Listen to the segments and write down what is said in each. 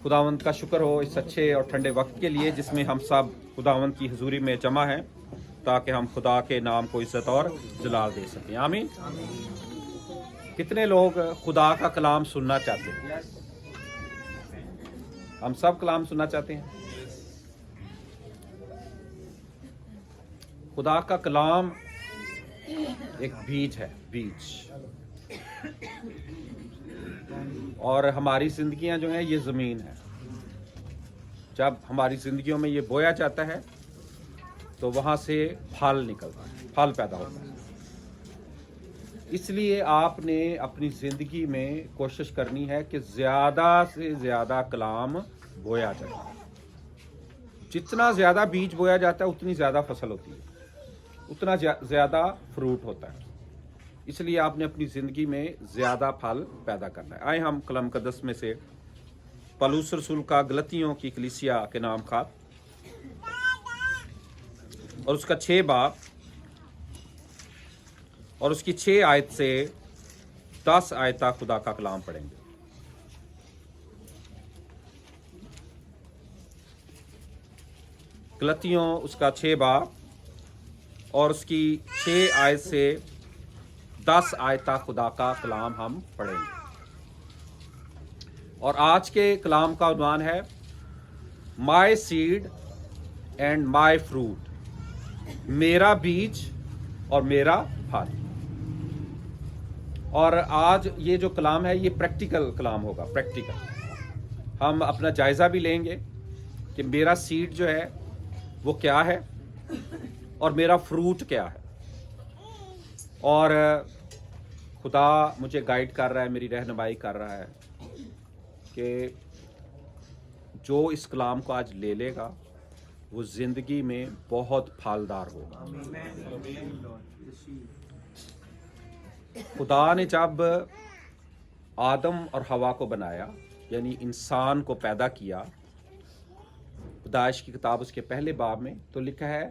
खुदावंद का शुक्र हो इस अच्छे और ठंडे वक्त के लिए जिसमें हम सब खुदावंद की हुजूरी में जमा हैं ताकि हम खुदा के नाम को इज्जत और जलाल दे सकें। आमीन। कितने लोग खुदा का कलाम सुनना चाहते हैं? हम सब कलाम सुनना चाहते हैं। खुदा का कलाम एक बीज है, बीज, और हमारी जिंदगियां जो हैं ये ज़मीन है। जब हमारी ज़िंदगियों में ये बोया जाता है तो वहाँ से फल निकलता है, फल पैदा होता है। इसलिए आपने अपनी ज़िंदगी में कोशिश करनी है कि ज़्यादा से ज़्यादा कलाम बोया जाए। जितना ज़्यादा बीज बोया जाता है उतनी ज़्यादा फसल होती है, उतना ज़्यादा फ्रूट होता है। इसलिए आपने अपनी ज़िंदगी में ज़्यादा फल पैदा करना है। आए हम कलम मुक़द्दस में से पौलुस रसूल का गलतियों की कलीसिया के नाम खात और उसका 6 बाब और उसकी 6 आयत से 10 आयत खुदा का कलाम पढ़ेंगे। गलतियों उसका 6 बाब और उसकी 6 आयत से 10 आयत खुदा का कलाम हम पढ़ेंगे। और आज के कलाम का उन्वान है my seed and my fruit, मेरा बीज और मेरा फल। और आज ये जो कलाम है ये प्रैक्टिकल कलाम होगा, प्रैक्टिकल। हम अपना जायज़ा भी लेंगे कि मेरा सीड जो है वो क्या है और मेरा फ्रूट क्या है। और खुदा मुझे गाइड कर रहा है, मेरी रहनुमाई कर रहा है कि जो इस कलाम को आज ले लेगा वो ज़िंदगी में बहुत फलदार होगा। खुदा ने जब आदम और हवा को बनाया, यानी इंसान को पैदा किया, पैदाइश की किताब उसके पहले बाब में तो लिखा है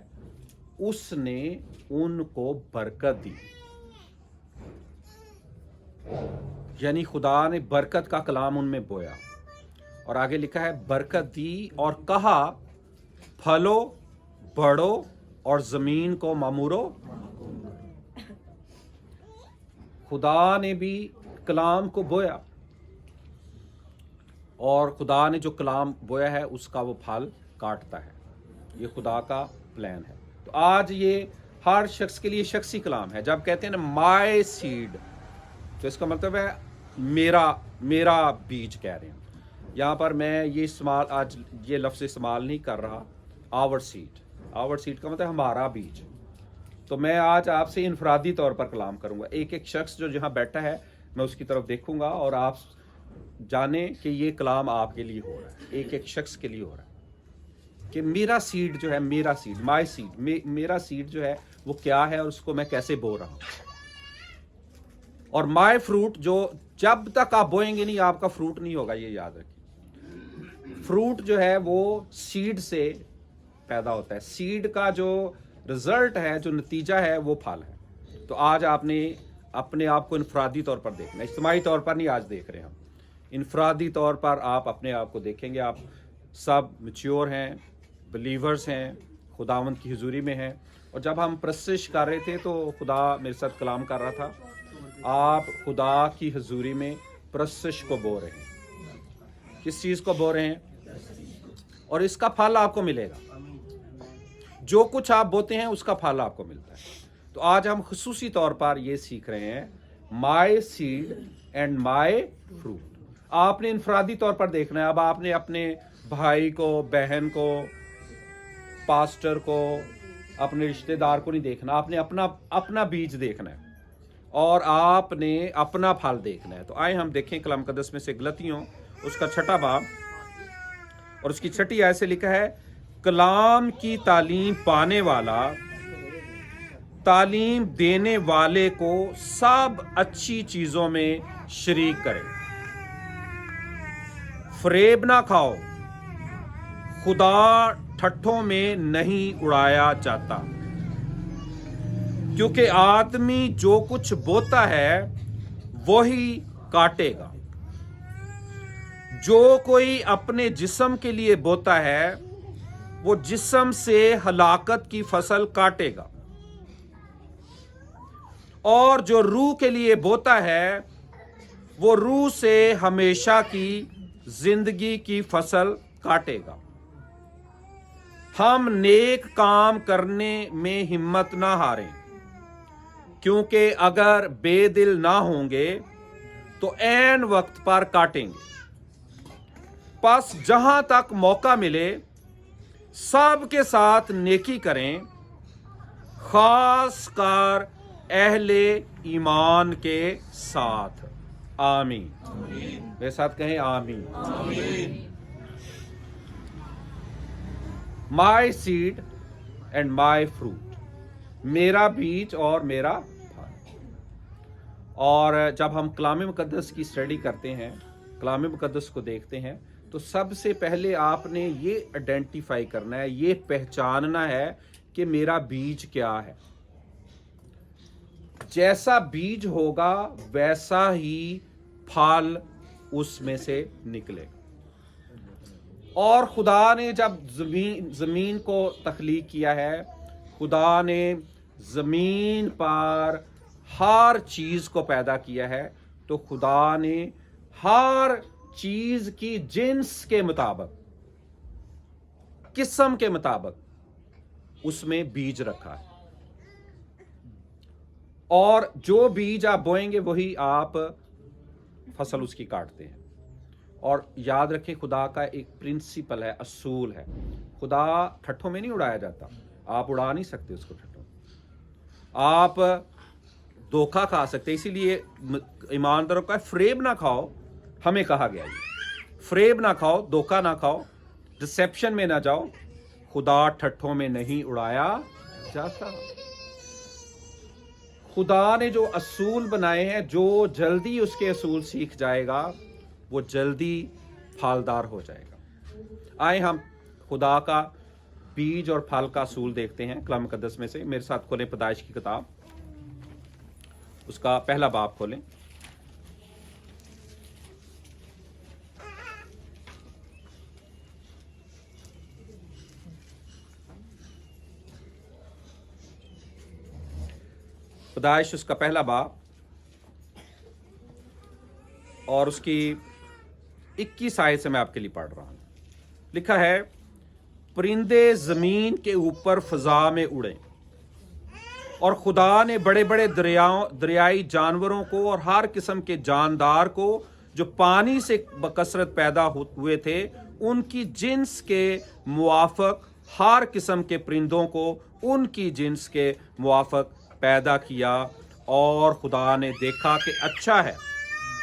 उसने उनको बरकत दी। यानी खुदा ने बरकत का कलाम उनमें बोया। और आगे लिखा है बरकत दी और कहा फलो, बढ़ो और जमीन को मामूरो। खुदा ने भी कलाम को बोया और खुदा ने जो कलाम बोया है उसका वो फल काटता है। ये खुदा का प्लान है। तो आज ये हर शख्स के लिए शख्सी कलाम है। जब कहते हैं ना माय सीड, तो इसका मतलब है मेरा बीज कह रहे हैं। यहाँ पर मैं ये इस्तेमाल, आज ये लफ्ज़ इस्तेमाल नहीं कर रहा आवर सीड। आवर सीड का मतलब हमारा बीज। तो मैं आज आपसे इनफरादी तौर पर कलाम करूँगा। एक एक शख्स जो जहाँ बैठा है मैं उसकी तरफ देखूँगा और आप जाने कि ये कलाम आपके लिए हो रहा है, एक एक शख्स के लिए हो रहा है कि मेरा सीड जो है, मेरा सीड, माय सीड, मेरा सीड जो है वो क्या है और उसको मैं कैसे बो रहा हूँ। और माय फ्रूट, जो जब तक आप बोएंगे नहीं आपका फ्रूट नहीं होगा, ये याद रखिए। फ्रूट जो है वो सीड से पैदा होता है। सीड का जो रिजल्ट है, जो नतीजा है, वो फल है। तो आज आपने अपने आप को इनफरादी तौर पर देखना, इज्तिमाई तौर पर नहीं आज देख रहे हम, इनफरादी तौर पर आप अपने आप को देखेंगे। आप सब मैच्योर हैं, बिलीवर्स हैं, खुदावंद की हुजूरी में हैं। और जब हम प्रशिश कर रहे थे तो खुदा मेरे साथ कलाम कर रहा था, आप खुदा की हुजूरी में प्रशिश को बो रहे हैं। किस चीज़ को बो रहे हैं? और इसका फल आपको मिलेगा। जो कुछ आप बोते हैं उसका फल आपको मिलता है। तो आज हम खुसूसी तौर पर ये सीख रहे हैं my seed and my fruit. आपने इनफरादी तौर पर देखना है। अब आपने अपने भाई को, बहन को, पास्टर को, अपने रिश्तेदार को नहीं देखना। आपने अपना बीज देखना है और आपने अपना फल देखना है। तो आए हम देखें कलाम मुक़द्दस में से गलतियों उसका 6 बाब और उसकी 6 आयत से लिखा है कलाम की तालीम पाने वाला तालीम देने वाले को सब अच्छी चीजों में शरीक करे। फरेब ना खाओ, खुदा ठट्ठों में नहीं उड़ाया जाता, क्योंकि आदमी जो कुछ बोता है वही काटेगा। जो कोई अपने जिस्म के लिए बोता है वो जिस्म से हलाकत की फसल काटेगा, और जो रूह के लिए बोता है वो रूह से हमेशा की जिंदगी की फसल काटेगा। हम नेक काम करने में हिम्मत ना हारें, क्योंकि अगर बेदिल ना होंगे तो ऐन वक्त पर काटेंगे। बस जहां तक मौका मिले सबके साथ नेकी करें, खास कर अहले ईमान के साथ। आमीन। मेरे साथ कहें आमीन। माई सीड एंड माई फ्रूट, मेरा बीज और मेरा फल। और जब हम कलाम मुकद्दस की स्टडी करते हैं, कलाम मुकद्दस को देखते हैं, तो सबसे पहले आपने ये आइडेंटिफाई करना है, ये पहचानना है कि मेरा बीज क्या है। जैसा बीज होगा वैसा ही फल उसमें से निकलेगा। और खुदा ने जब जमीन को तख्लीक किया है, खुदा ने जमीन पर हर चीज को पैदा किया है, तो खुदा ने हर चीज की जिन्स के मुताबिक, किस्म के मुताबिक उसमें बीज रखा है। और जो बीज आप बोएंगे वही आप फसल उसकी काटते हैं। और याद रखें, खुदा का एक प्रिंसिपल है, असूल है। खुदा ठट्ठों में नहीं उड़ाया जाता, आप उड़ा नहीं सकते उसको ठट्ठों। आप धोखा खा सकते, इसीलिए ईमानदारों का फ्रेब ना खाओ, हमें कहा गया है फ्रेब ना खाओ, धोखा ना खाओ, डिसेप्शन में ना जाओ। खुदा ठट्ठों में नहीं उड़ाया जाता। खुदा ने जो असूल बनाए हैं, जो जल्दी उसके असूल सीख जाएगा वो जल्दी फलदार हो जाएगा। आए हम खुदा का बीज और फल का असूल देखते हैं कलाम मुकद्दस में से। मेरे साथ खोलें पैदाइश की किताब, उसका पहला बाब खोलें। पैदाइश उसका पहला बाब और उसकी 21 आयत से मैं आपके लिए पढ़ रहा हूं। लिखा है, परिंदे जमीन के ऊपर फजा में उड़े, और खुदा ने बड़े बड़े दरियाई जानवरों को और हर किस्म के जानदार को जो पानी से बकसरत पैदा हुए थे, उनकी जिन्स के मुआफक हर किस्म के परिंदों को उनकी जिन्स के मुआफक पैदा किया। और खुदा ने देखा कि अच्छा है,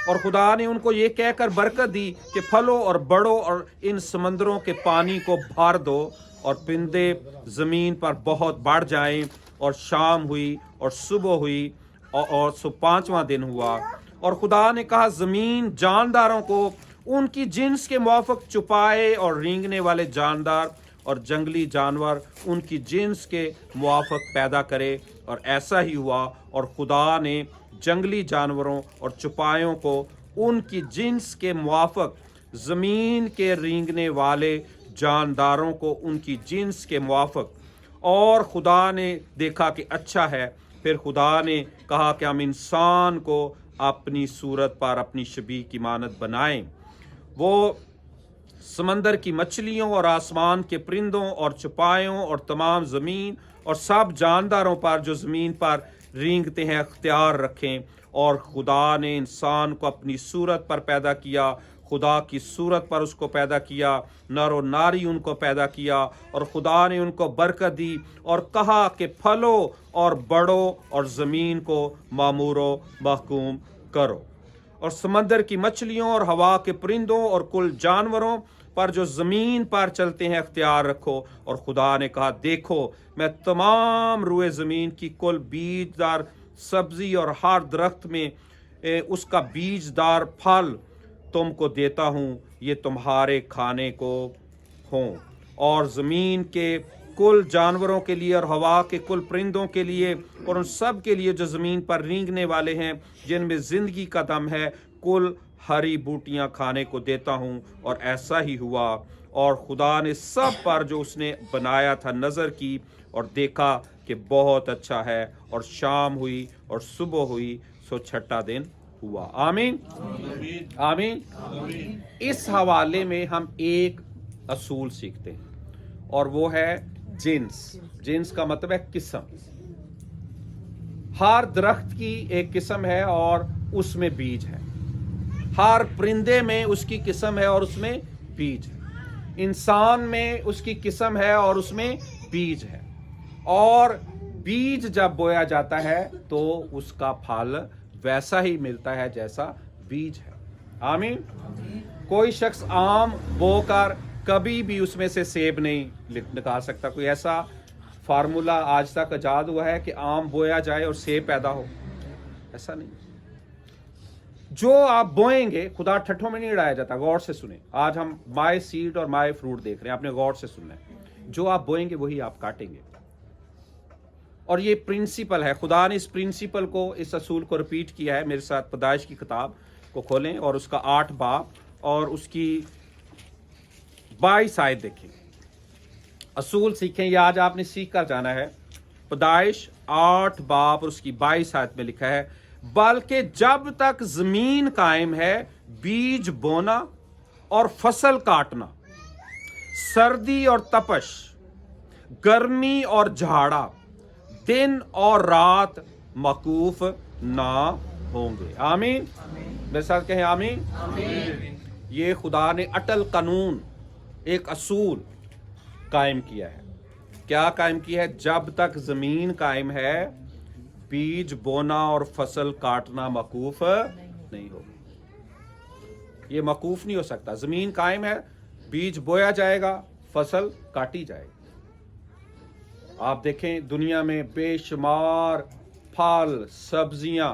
और खुदा ने उनको ये कहकर बरकत दी कि फलो और बढ़ो और इन समंदरों के पानी को भर दो, और परिंदे जमीन पर बहुत बढ़ जाएं। और शाम हुई और सुबह हुई और 5वां दिन हुआ। और खुदा ने कहा, जमीन जानदारों को उनकी जिन्स के मुआफिक चुपाए, और रेंगने वाले जानदार और जंगली जानवर उनकी जिन्स के मुआफिक पैदा करे। और ऐसा ही हुआ। और खुदा ने जंगली जानवरों और चुपायों को उनकी जिन्स के मुआफिक, जमीन के रेंगने वाले जानदारों को उनकी जिन्स के मुआफिक। और खुदा ने देखा कि अच्छा है। फिर खुदा ने कहा कि हम इंसान को अपनी सूरत पर अपनी शबीह की मानत बनाएं। वो समंदर की मछलियों और आसमान के परिंदों और चुपायों और तमाम ज़मीन और सब जानदारों पर जो ज़मीन पर रेंगते हैं अख्तियार रखें। और खुदा ने इंसान को अपनी सूरत पर पैदा किया, खुदा की सूरत पर उसको पैदा किया, नर और नारी उनको पैदा किया। और खुदा ने उनको बरकत दी और कहा कि फलो और बढ़ो और ज़मीन को मामूरो महकूम करो, और समंदर की मछलियों और हवा के परिंदों और कुल जानवरों पर जो ज़मीन पर चलते हैं अख्तियार रखो। और खुदा ने कहा, देखो मैं तमाम रुए ज़मीन की कुल बीजदार सब्जी और हर दरख्त में उसका बीजदार फल तुमको देता हूँ, ये तुम्हारे खाने को हों। और ज़मीन के कुल जानवरों के लिए और हवा के कुल परिंदों के लिए और उन सब के लिए जो ज़मीन पर रेंगने वाले हैं, जिनमें ज़िंदगी का दम है, कुल हरी बूटियां खाने को देता हूँ, और ऐसा ही हुआ। और खुदा ने सब पर जो उसने बनाया था नज़र की, और देखा कि बहुत अच्छा है। और शाम हुई और सुबह हुई, सो छठा दिन हुआ। आमीन आमीन। इस हवाले में हम एक असूल सीखते हैं, और वो है जिन्स। जिन्स का मतलब है किस्म। हर दरख्त की एक किस्म है और उसमें बीज है। हर परिंदे में उसकी किस्म है और उसमें बीज है। इंसान में उसकी किस्म है और उसमें बीज है। और बीज जब बोया जाता है तो उसका फल वैसा ही मिलता है जैसा बीज है। आमीन। कोई शख्स आम बोकर कभी भी उसमें से सेब नहीं निकाल सकता। कोई ऐसा फार्मूला आज तक इजाद हुआ है कि आम बोया जाए और सेब पैदा हो? ऐसा नहीं। जो आप बोएंगे, खुदा ठट्ठों में नहीं उड़ाया जाता। गौर से सुने, आज हम माय सीड और माय फ्रूट देख रहे हैं, आपने गौर से सुनना है। जो आप बोएंगे वही आप काटेंगे। और ये प्रिंसिपल है। खुदा ने इस प्रिंसिपल को, इस असूल को रिपीट किया है। मेरे साथ पैदाइश की किताब को खोलें और उसका 8 बाब और उसकी 22 आयत देखें। असूल सीखें। ये आज आपने सीख कर जाना है। पैदाइश 8 बाब और उसकी 22 आयत में लिखा है, बल्कि जब तक जमीन कायम है, बीज बोना और फसल काटना, सर्दी और तपश, गर्मी और झाड़ा, दिन और रात मकूफ ना होंगे। आमीन। मेरे साथ कहें आमीन। ये खुदा ने अटल कानून, एक असूल कायम किया है। क्या कायम किया है? जब तक जमीन कायम है, बीज बोना और फसल काटना मकूफ नहीं होगा। ये मकूफ नहीं हो सकता। जमीन कायम है, बीज बोया जाएगा, फसल काटी जाएगी। आप देखें दुनिया में बेशुमार फल, सब्जियां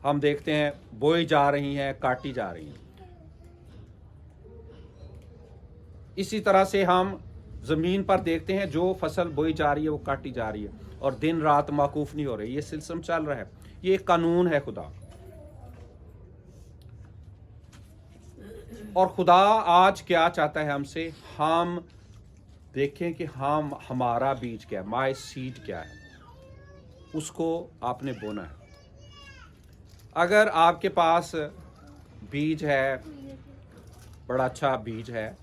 हम देखते हैं बोई जा रही हैं, काटी जा रही हैं। इसी तरह से हम जमीन पर देखते हैं जो फसल बोई जा रही है वो काटी जा रही है, और दिन रात मौकूफ नहीं हो रही। ये सिलसिला चल रहा है। ये एक कानून है खुदा। और खुदा आज क्या चाहता है हमसे? हम देखें कि हमारा बीज क्या है, माय सीड क्या है, उसको आपने बोना है। अगर आपके पास बीज है, बड़ा अच्छा बीज है,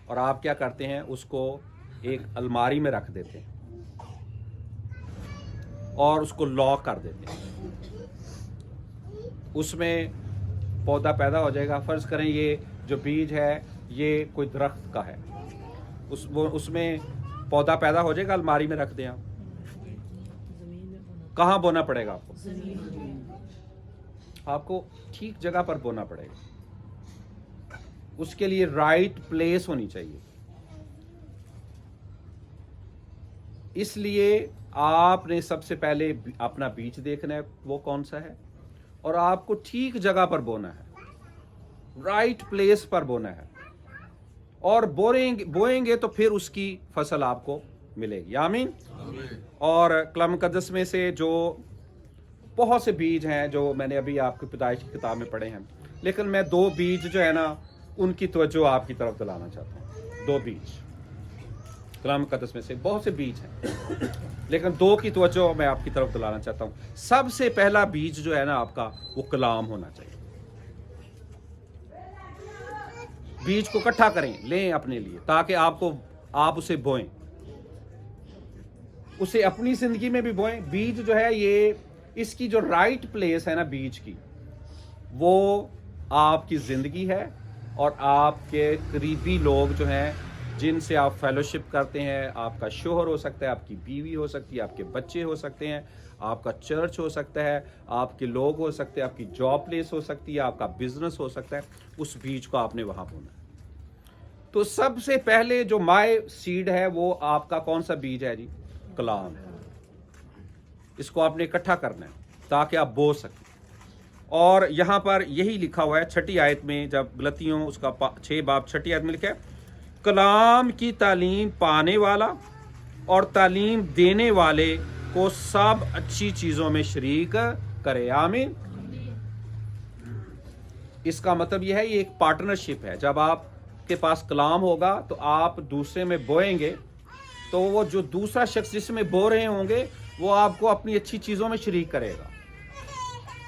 और आप क्या करते हैं, उसको एक अलमारी में रख देते हैं और उसको लॉक कर देते हैं, उसमें पौधा पैदा हो जाएगा। फर्ज करें ये जो बीज है ये कोई दरख्त का है, उसमें पौधा पैदा हो जाएगा। अलमारी में रख दें आप। कहाँ बोना पड़ेगा आपको? आपको ठीक जगह पर बोना पड़ेगा। उसके लिए राइट प्लेस होनी चाहिए। इसलिए आपने सबसे पहले अपना बीज देखना है वो कौन सा है, और आपको ठीक जगह पर बोना है, राइट प्लेस पर बोना है, और बोएंगे तो फिर उसकी फसल आपको मिलेगी। आमीन। और कलाम मुकद्दस में से जो बहुत से बीज हैं जो मैंने अभी आपकी पैदाइश की किताब में पढ़े हैं, लेकिन मैं 2 बीज जो है ना उनकी तवज्जो आपकी तरफ दिलाना चाहता हूँ। 2 बीज कलाम मुकद्दस में से बहुत से बीज हैं, लेकिन 2 की तवज्जो मैं आपकी तरफ दिलाना चाहता हूँ। सबसे पहला बीज जो है ना आपका, वो कलाम होना चाहिए। बीज को इकट्ठा करें, लें अपने लिए, ताकि आप उसे बोएं, उसे अपनी जिंदगी में भी बोएं। बीज जो है ये, इसकी जो राइट प्लेस है ना बीज की, वो आपकी जिंदगी है, और आपके करीबी लोग जो हैं जिनसे आप फेलोशिप करते हैं, आपका शोहर हो सकता है, आपकी बीवी हो सकती है, आपके बच्चे हो सकते हैं, आपका चर्च हो सकता है, आपके लोग हो सकते हैं, आपकी जॉब प्लेस हो सकती है, आपका बिजनेस हो सकता है। उस बीज को आपने वहां बोना है। तो सबसे पहले जो माय सीड है वो आपका कौन सा बीज है जी? कलाम है। इसको आपने इकट्ठा करना है ताकि आप बो सकें। और यहां पर यही लिखा हुआ है 6ठी आयत में, जब गलतियों उसका 6 बाब 6ठी आयत में लिखा है, कलाम की तालीम पाने वाला और तालीम देने वाले को सब अच्छी चीजों में शरीक करे। आमीन। इसका मतलब यह है ये एक पार्टनरशिप है। जब आपके पास कलाम होगा तो आप दूसरे में बोएंगे तो वो जो दूसरा शख्स जिसमें बो रहे होंगे वो आपको अपनी अच्छी चीज़ों में शरीक करेगा,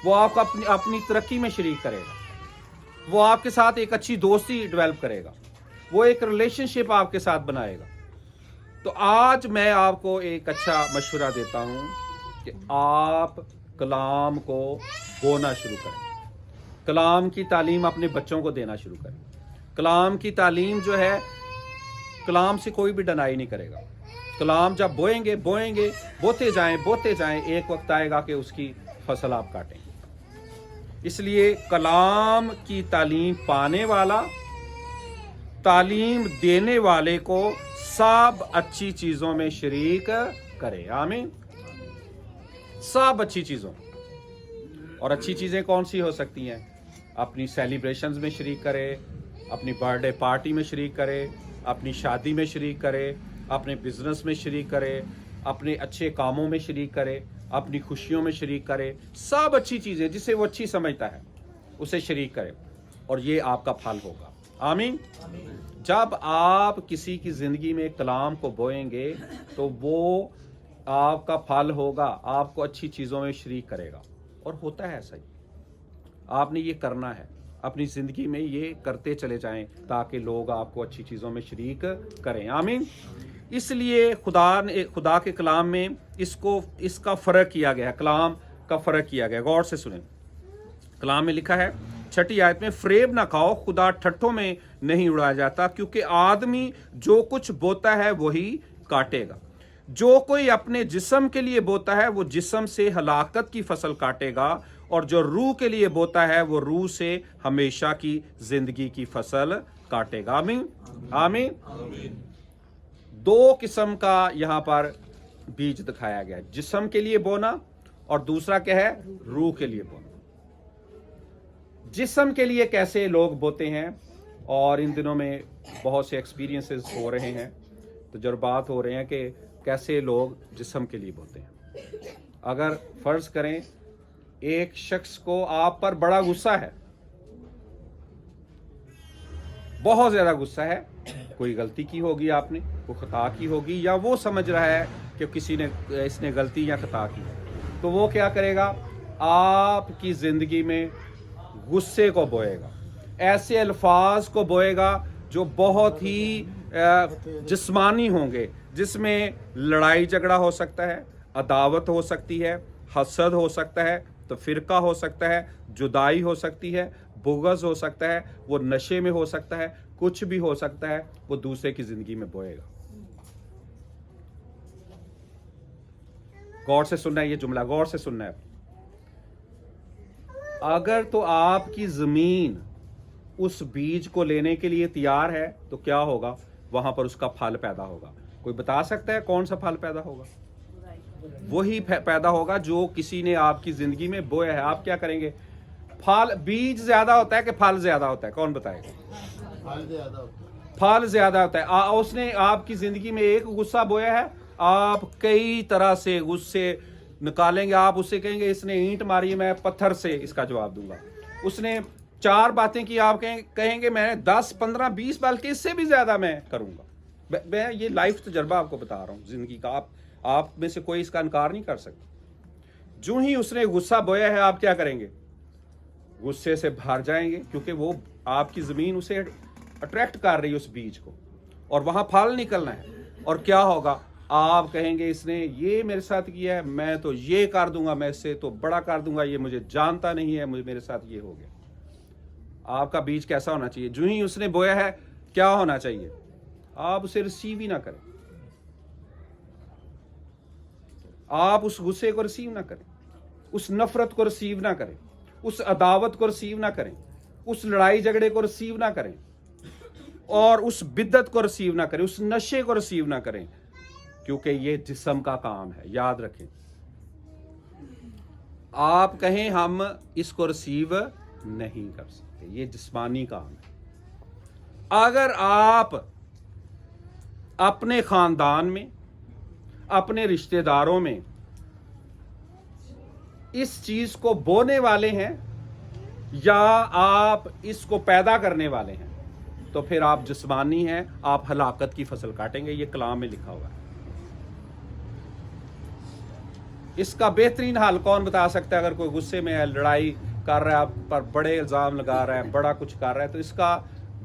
वो आपको अपनी तरक्की में शरीक करेगा, वो आपके साथ एक अच्छी दोस्ती डेवलप करेगा, वो एक रिलेशनशिप आपके साथ बनाएगा। तो आज मैं आपको एक अच्छा मशवरा देता हूं कि आप कलाम को बोना शुरू करें, कलाम की तालीम अपने बच्चों को देना शुरू करें। कलाम की तालीम जो है, कलाम से कोई भी डिनाई नहीं करेगा। कलाम जब बोएंगे बोते जाएं, एक वक्त आएगा कि उसकी फसल आप काटेंगे। इसलिए कलाम की तालीम पाने वाला तालीम देने वाले को सब अच्छी चीजों में शरीक करे। आमीन। सब अच्छी चीजों। और अच्छी चीजें कौन सी हो सकती हैं? अपनी सेलिब्रेशंस में शरीक करे, अपनी बर्थडे पार्टी में शरीक करे, अपनी शादी में शरीक करे, अपने बिजनेस में शरीक करे, अपने अच्छे कामों में शरीक करे, अपनी खुशियों में शरीक करे। सब अच्छी चीजें जिसे वो अच्छी समझता है उसे शरीक करे और ये आपका फल होगा। आमीन। जब आप किसी की जिंदगी में कलाम को बोएंगे तो वो आपका फल होगा, आपको अच्छी चीजों में शरीक करेगा। और होता है ऐसा ही। आपने ये करना है, अपनी जिंदगी में ये करते चले जाएं ताकि लोग आपको अच्छी चीजों में शरीक करें। आमीन। इसलिए खुदा के कलाम में इसका फर्क किया गया है, कलाम का फर्क किया गया। गौर से सुने, कलाम में लिखा है 6 आयत में, फरेब ना खाओ, खुदा ठट्ठों में नहीं उड़ाया जाता, क्योंकि आदमी जो कुछ बोता है वही काटेगा। जो कोई अपने जिस्म के लिए बोता है वो जिस्म से हलाकत की फसल काटेगा, और जो रूह के लिए बोता है वो रूह से हमेशा की जिंदगी की फसल काटेगा। आमीन। आमीन। 2 किस्म का यहाँ पर बीज दिखाया गया है, जिस्म के लिए बोना और दूसरा क्या है? रूह के लिए बोना। जिस्म के लिए कैसे लोग बोते हैं, और इन दिनों में बहुत से एक्सपीरियंसेस हो रहे हैं, तजुर्बात हो रहे हैं कि कैसे लोग जिस्म के लिए बोते हैं। अगर फर्ज करें एक शख्स को आप पर बड़ा गुस्सा है, बहुत ज्यादा गुस्सा है, कोई गलती की होगी आपने, वो खता की होगी, या वो समझ रहा है कि इसने गलती या खता की, तो वो क्या करेगा? आपकी जिंदगी में गुस्से को बोएगा, ऐसे अल्फाज को बोएगा जो बहुत ही जिस्मानी होंगे, जिसमें लड़ाई झगड़ा हो सकता है, अदावत हो सकती है, हसद हो सकता है, तो फिरका हो सकता है, जुदाई हो सकती है, बुग़्ज़ हो सकता है, वो नशे में हो सकता है, कुछ भी हो सकता है, वो दूसरे की जिंदगी में बोएगा। गौर से सुनना है ये जुमला, गौर से सुनना है। अगर तो आपकी जमीन उस बीज को लेने के लिए तैयार है तो क्या होगा? वहां पर उसका फल पैदा होगा। कोई बता सकता है कौन सा फल पैदा होगा? वही पैदा होगा जो किसी ने आपकी जिंदगी में बोया है। आप क्या करेंगे? फल, बीज ज्यादा होता है कि फल ज्यादा होता है? कौन बताएगा? फल ज्यादा होता है। फल ज्यादा होता है। उसने आपकी जिंदगी में एक गुस्सा बोया है, आप कई तरह से गुस्से निकालेंगे। आप उससे कहेंगे इसने ईंट मारी, मैं पत्थर से इसका जवाब दूंगा। उसने 4 बातें की, आप कहेंगे मैं 10, 15, 20 बल्कि इससे भी ज्यादा मैं करूंगा। मैं ये लाइफ तजर्बा आपको बता रहा हूँ जिंदगी का। आप में से कोई इसका इनकार नहीं कर सकता। जो ही उसने गुस्सा बोया है, आप क्या करेंगे? गुस्से से भर जाएंगे, क्योंकि वो आपकी जमीन उसे अट्रैक्ट कर रही है उस बीज को, और वहां फल निकलना है। और क्या होगा? आप कहेंगे इसने ये मेरे साथ किया है, मैं तो ये कर दूंगा, मैं इससे तो बड़ा कर दूंगा, ये मुझे जानता नहीं है, मेरे साथ ये हो गया। आपका बीज कैसा होना चाहिए? जो ही उसने बोया है, क्या होना चाहिए? आप उसे रिसीव ही ना करें, आप उस गुस्से को रिसीव ना करें, उस नफरत को रिसीव ना करें, उस अदावत को रिसीव ना करें, उस लड़ाई झगड़े को रिसीव ना करें, और उस बिद्दत को रिसीव ना करें, उस नशे को रिसीव ना करें, क्योंकि ये जिस्म का काम है। याद रखें, आप कहें हम इसको रिसीव नहीं कर सकते, ये जिस्मानी काम है। अगर आप अपने खानदान में, अपने रिश्तेदारों में इस चीज को बोने वाले हैं, या आप इसको पैदा करने वाले हैं, तो फिर आप जिस्मानी हैं, आप हलाकत की फसल काटेंगे। ये कलाम में लिखा हुआ है। इसका बेहतरीन हाल कौन बता सकता है? अगर कोई गुस्से में है, लड़ाई कर रहा है, आप पर बड़े इल्ज़ाम लगा रहा है, बड़ा कुछ कर रहा है, तो इसका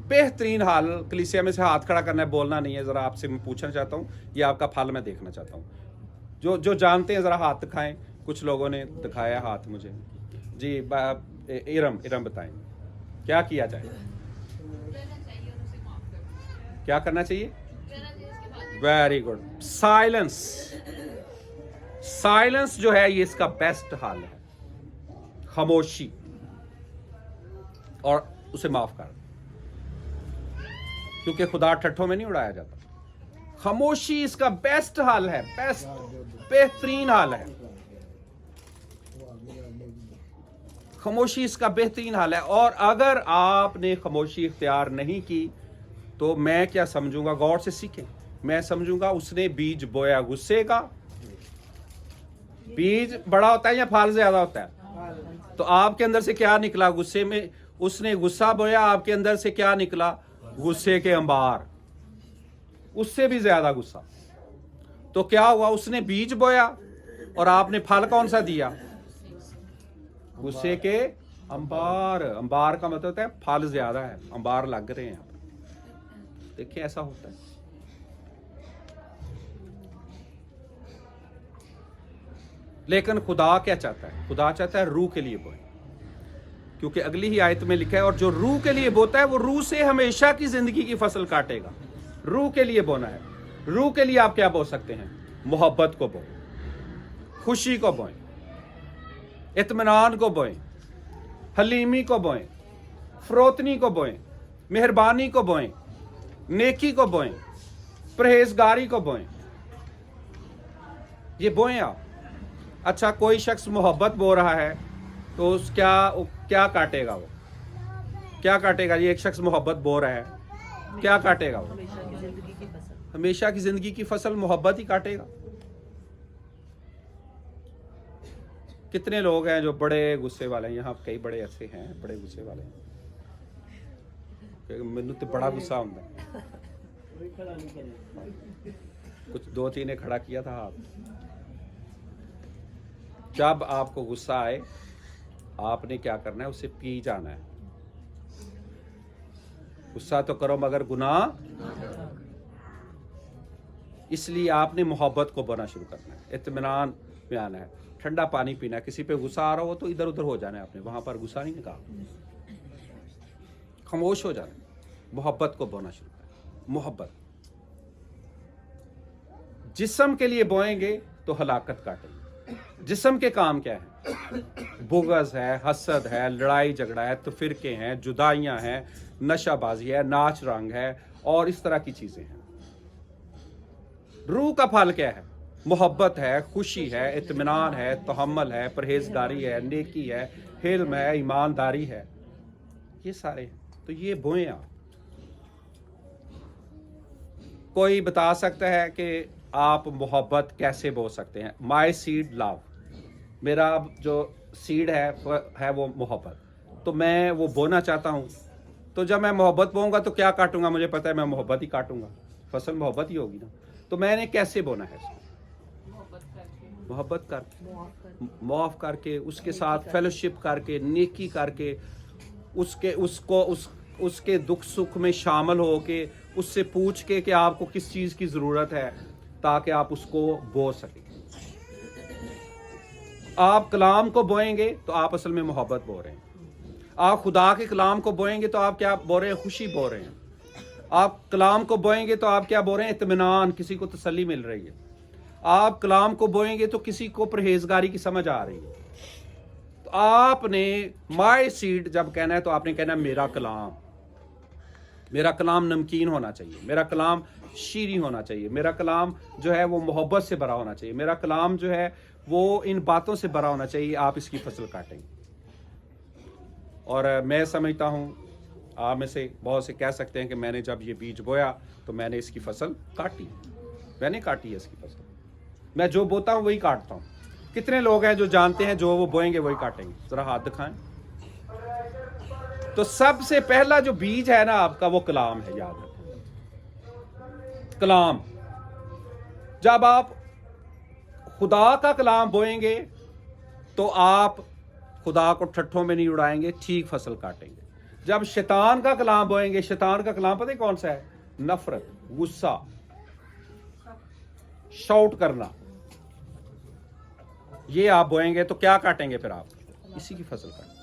बेहतरीन हाल कलीसिया में से हाथ खड़ा करना है, बोलना नहीं है। ज़रा आपसे मैं पूछना चाहता हूँ, ये आपका फल मैं देखना चाहता हूँ। जो जानते हैं ज़रा हाथ दिखाएं। कुछ लोगों ने दिखाया हाथ मुझे। जी इरम बताएं, क्या किया जाए? क्या करना चाहिए? Very good. साइलेंस जो है ये इसका बेस्ट हाल है। खामोशी और उसे माफ कर, क्योंकि खुदा ठट्ठों में नहीं उड़ाया जाता। खामोशी इसका बेस्ट हाल है, बेहतरीन हाल है। खामोशी इसका बेहतरीन हाल है। और अगर आपने खामोशी इख्तियार नहीं की तो मैं क्या समझूंगा? गौर से सीखें। मैं समझूंगा उसने बीज बोया गुस्से का। बीज बड़ा होता है या फल ज्यादा होता है? तो आपके अंदर से क्या निकला? गुस्से में उसने गुस्सा बोया, आपके अंदर से क्या निकला? गुस्से के अंबार, उससे भी ज्यादा गुस्सा। तो क्या हुआ? उसने बीज बोया और आपने फल कौन सा दिया? गुस्से के अंबार। अंबार का मतलब होता है फल ज्यादा है, अंबार लग रहे हैं। देखिए ऐसा होता है। लेकिन खुदा क्या चाहता है? खुदा चाहता है रूह के लिए बोए, क्योंकि अगली ही आयत में लिखा है, और जो रूह के लिए बोता है वो रूह से हमेशा की जिंदगी की फसल काटेगा। रूह के लिए बोना है। रूह के लिए आप क्या बो सकते हैं? मोहब्बत को बोए, खुशी को बोए, इत्मीनान को बोए, हलीमी को बोए, फरोतनी को बोए, मेहरबानी को बोए, नेकी को बोए, परहेजगारी को बोए। ये बोए आप। अच्छा, कोई शख्स मोहब्बत बो रहा है तो उस क्या काटेगा? वो क्या काटेगा? ये एक शख्स मोहब्बत बो रहा है, क्या काटेगा वो? हमेशा की जिंदगी की फसल मोहब्बत ही काटेगा। कितने लोग हैं जो बड़े गुस्से वाले हैं? यहाँ कई बड़े ऐसे हैं बड़े गुस्से वाले हैं। मैनू तो बड़ा गुस्सा आता है। कुछ 2-3 ने खड़ा किया था हाथ। जब आपको गुस्सा आए आपने क्या करना है? उसे पी जाना है। गुस्सा तो करो मगर गुनाह, इसलिए आपने मोहब्बत को बोना शुरू करना है, इत्मीनान में आना है, ठंडा पानी पीना है। किसी पे गुस्सा आ रहा हो तो इधर उधर हो जाना है, आपने वहां पर गुस्सा नहीं निकाल, खामोश हो जाना है, मोहब्बत को बोना शुरू करना। मोहब्बत जिस्म के लिए बोएंगे तो हलाकत काटेंगे। जिस्म के काम क्या है? बुग़्ज़ है, हसद है, लड़ाई झगड़ा है, तफिरके हैं, जुदाइयां हैं, नशाबाजी है, नाच रंग है और इस तरह की चीजें हैं। रूह का फल क्या है? मोहब्बत है, खुशी है, इत्मीनान है, तहम्मुल है, परहेजगारी है, नेकी है, हिल्म है, ईमानदारी है। ये सारे हैं। तो ये बोए आप। कोई बता सकता है कि आप मोहब्बत कैसे बो सकते हैं? माई सीड लव, मेरा जो सीड है वो मोहब्बत, तो मैं वो बोना चाहता हूँ। तो जब मैं मोहब्बत बोऊंगा तो क्या काटूंगा? मुझे पता है मैं मोहब्बत ही काटूंगा, फसल मोहब्बत ही होगी ना। तो मैंने कैसे बोना है इसको? मोहब्बत करके, माफ करके, उसके साथ फेलोशिप करके, नेकी करके, उसके दुख सुख में शामिल हो के, उससे पूछ के कि आपको किस चीज़ की ज़रूरत है, ताकि आप उसको बो सकें। आप कलाम को बोएंगे तो आप असल में मोहब्बत बो रहे हैं। आप खुदा के कलाम को बोएंगे तो आप क्या बो रहे हैं? खुशी बो रहे हैं। आप कलाम को बोएंगे तो आप क्या बो रहे हैं? इत्मीनान, किसी को तसल्ली मिल रही है। आप कलाम को बोएंगे तो किसी को परहेजगारी की समझ आ रही है। तो आपने माय सीड जब कहना है तो आपने कहना है मेरा कलाम नमकीन होना चाहिए, मेरा कलाम शीरी होना चाहिए, मेरा कलाम जो है वो मोहब्बत से भरा होना चाहिए, मेरा कलाम जो है वो इन बातों से भरा होना चाहिए। आप इसकी फसल काटेंगे। और मैं समझता हूँ आप में से बहुत से कह सकते हैं कि मैंने जब ये बीज बोया तो मैंने इसकी फसल काटी। मैंने काटी है इसकी फसल। मैं जो बोता हूँ वही काटता हूँ। कितने लोग हैं जो जानते हैं जो वो बोएंगे वही काटेंगे? जरा हाथ दिखाएं। तो सबसे पहला जो बीज है ना आपका, वो कलाम है, याद रखो, कलाम। जब आप खुदा का कलाम बोएंगे तो आप खुदा को ठट्ठों में नहीं उड़ाएंगे, ठीक फसल काटेंगे। जब शैतान का कलाम बोएंगे, शैतान का कलाम पता है कौन सा है? नफरत, गुस्सा, शाउट करना। ये आप बोएंगे तो क्या काटेंगे फिर आप? इसी की फसल काटेंगे।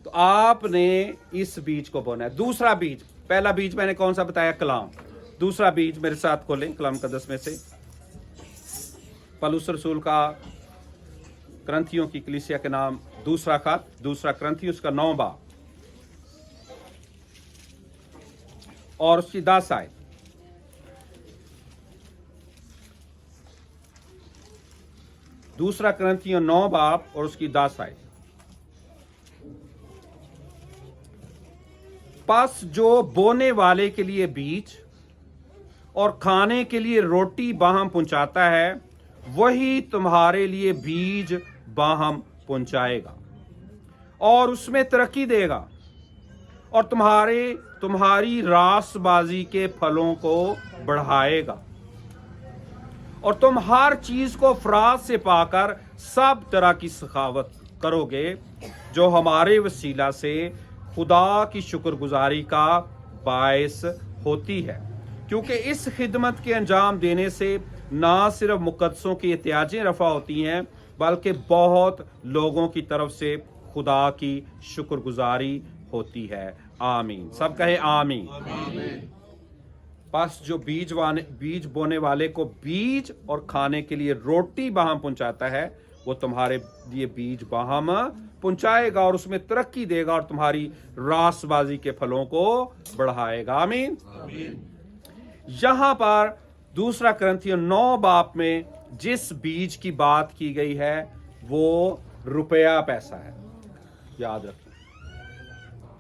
तो आपने इस बीज को बोना है। दूसरा बीज, पहला बीज मैंने कौन सा बताया? कलाम। दूसरा बीज मेरे साथ खोलें कलाम मुकद्दस में से, पौलुस रसूल का करंथियों की कलीसिया के नाम दूसरा खत, दूसरा करंथियों उसका 9 बाब और उसकी 10 आयत। दूसरा करंथियों 9 बाब और उसकी 10 आयत। पास जो बोने वाले के लिए बीज और खाने के लिए रोटी बाहम पहुंचाता है, वही तुम्हारे लिए बीज बाहम पहुंचाएगा और उसमें तरक्की देगा और तुम्हारी रासबाजी के फलों को बढ़ाएगा और तुम हर चीज को फराज से पाकर सब तरह की सखावत करोगे, जो हमारे वसीला से खुदा की शुक्रगुजारी का बायस होती है। क्योंकि इस खिदमत के अंजाम देने से ना सिर्फ मुकद्दसों की एहतियाजें रफा होती हैं, बल्कि बहुत लोगों की तरफ से खुदा की शुक्रगुजारी होती है। आमीन। सब कहे आमीन। बस जो बीज बोने वाले को बीज और खाने के लिए रोटी बाहम पहुंचाता है, वो तुम्हारे लिए बीज बाहम पहुंचाएगा और उसमें तरक्की देगा और तुम्हारी रासबाजी के फलों को बढ़ाएगा। आमीन। यहां पर दूसरा करंथियों 9 बाब में जिस बीज की बात की गई है वो रुपया पैसा है। याद रखें,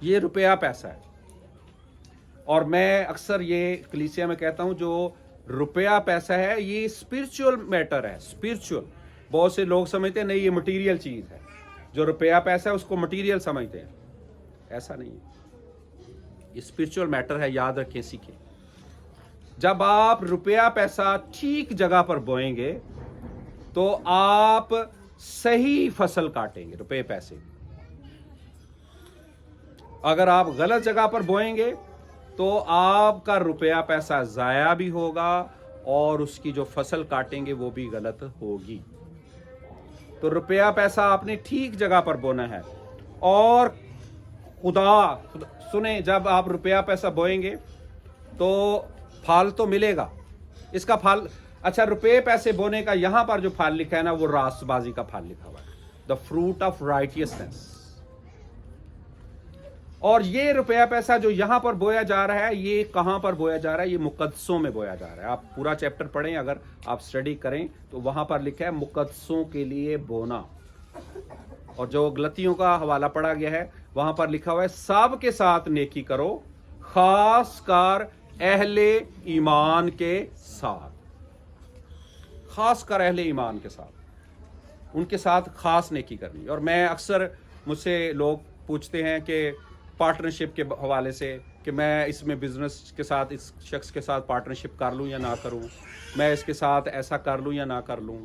ये रुपया पैसा है। और मैं अक्सर ये कलीसिया में कहता हूं, जो रुपया पैसा है ये स्पिरिचुअल मैटर है, स्पिरिचुअल। बहुत से लोग समझते हैं नहीं ये मटेरियल चीज है, जो रुपया पैसा है उसको मटेरियल समझते हैं। ऐसा नहीं है, ये स्पिरिचुअल मैटर है। याद रखें, सीखें। जब आप रुपया पैसा ठीक जगह पर बोएंगे तो आप सही फसल काटेंगे रुपये पैसे। अगर आप गलत जगह पर बोएंगे तो आपका रुपया पैसा जाया भी होगा और उसकी जो फसल काटेंगे वो भी गलत होगी। तो रुपया पैसा आपने ठीक जगह पर बोना है। और खुदा सुने, जब आप रुपया पैसा बोएंगे तो फल तो मिलेगा। इसका फल, अच्छा, रुपये पैसे बोने का यहां पर जो फल लिखा है ना, वो रासबाजी का फल लिखा हुआ है, द फ्रूट ऑफ राइटियसनेस। और ये रुपया पैसा जो यहां पर बोया जा रहा है, ये कहां पर बोया जा रहा है? ये मुकद्दसों में बोया जा रहा है। आप पूरा चैप्टर पढ़ें, अगर आप स्टडी करें तो वहां पर लिखा है मुकद्दसों के लिए बोना। और जो गलतियों का हवाला पढ़ा गया है वहां पर लिखा हुआ है सब के साथ नेकी करो, खासकर अहले ईमान के साथ। खासकर अहले ईमान के साथ, उनके साथ खास नेकी करनी। और मैं अक्सर, मुझसे लोग पूछते हैं कि पार्टनरशिप के हवाले से कि मैं इसमें बिजनेस के साथ, इस शख्स के साथ पार्टनरशिप कर लूं या ना करूं, मैं इसके साथ ऐसा कर लूं या ना कर लूं।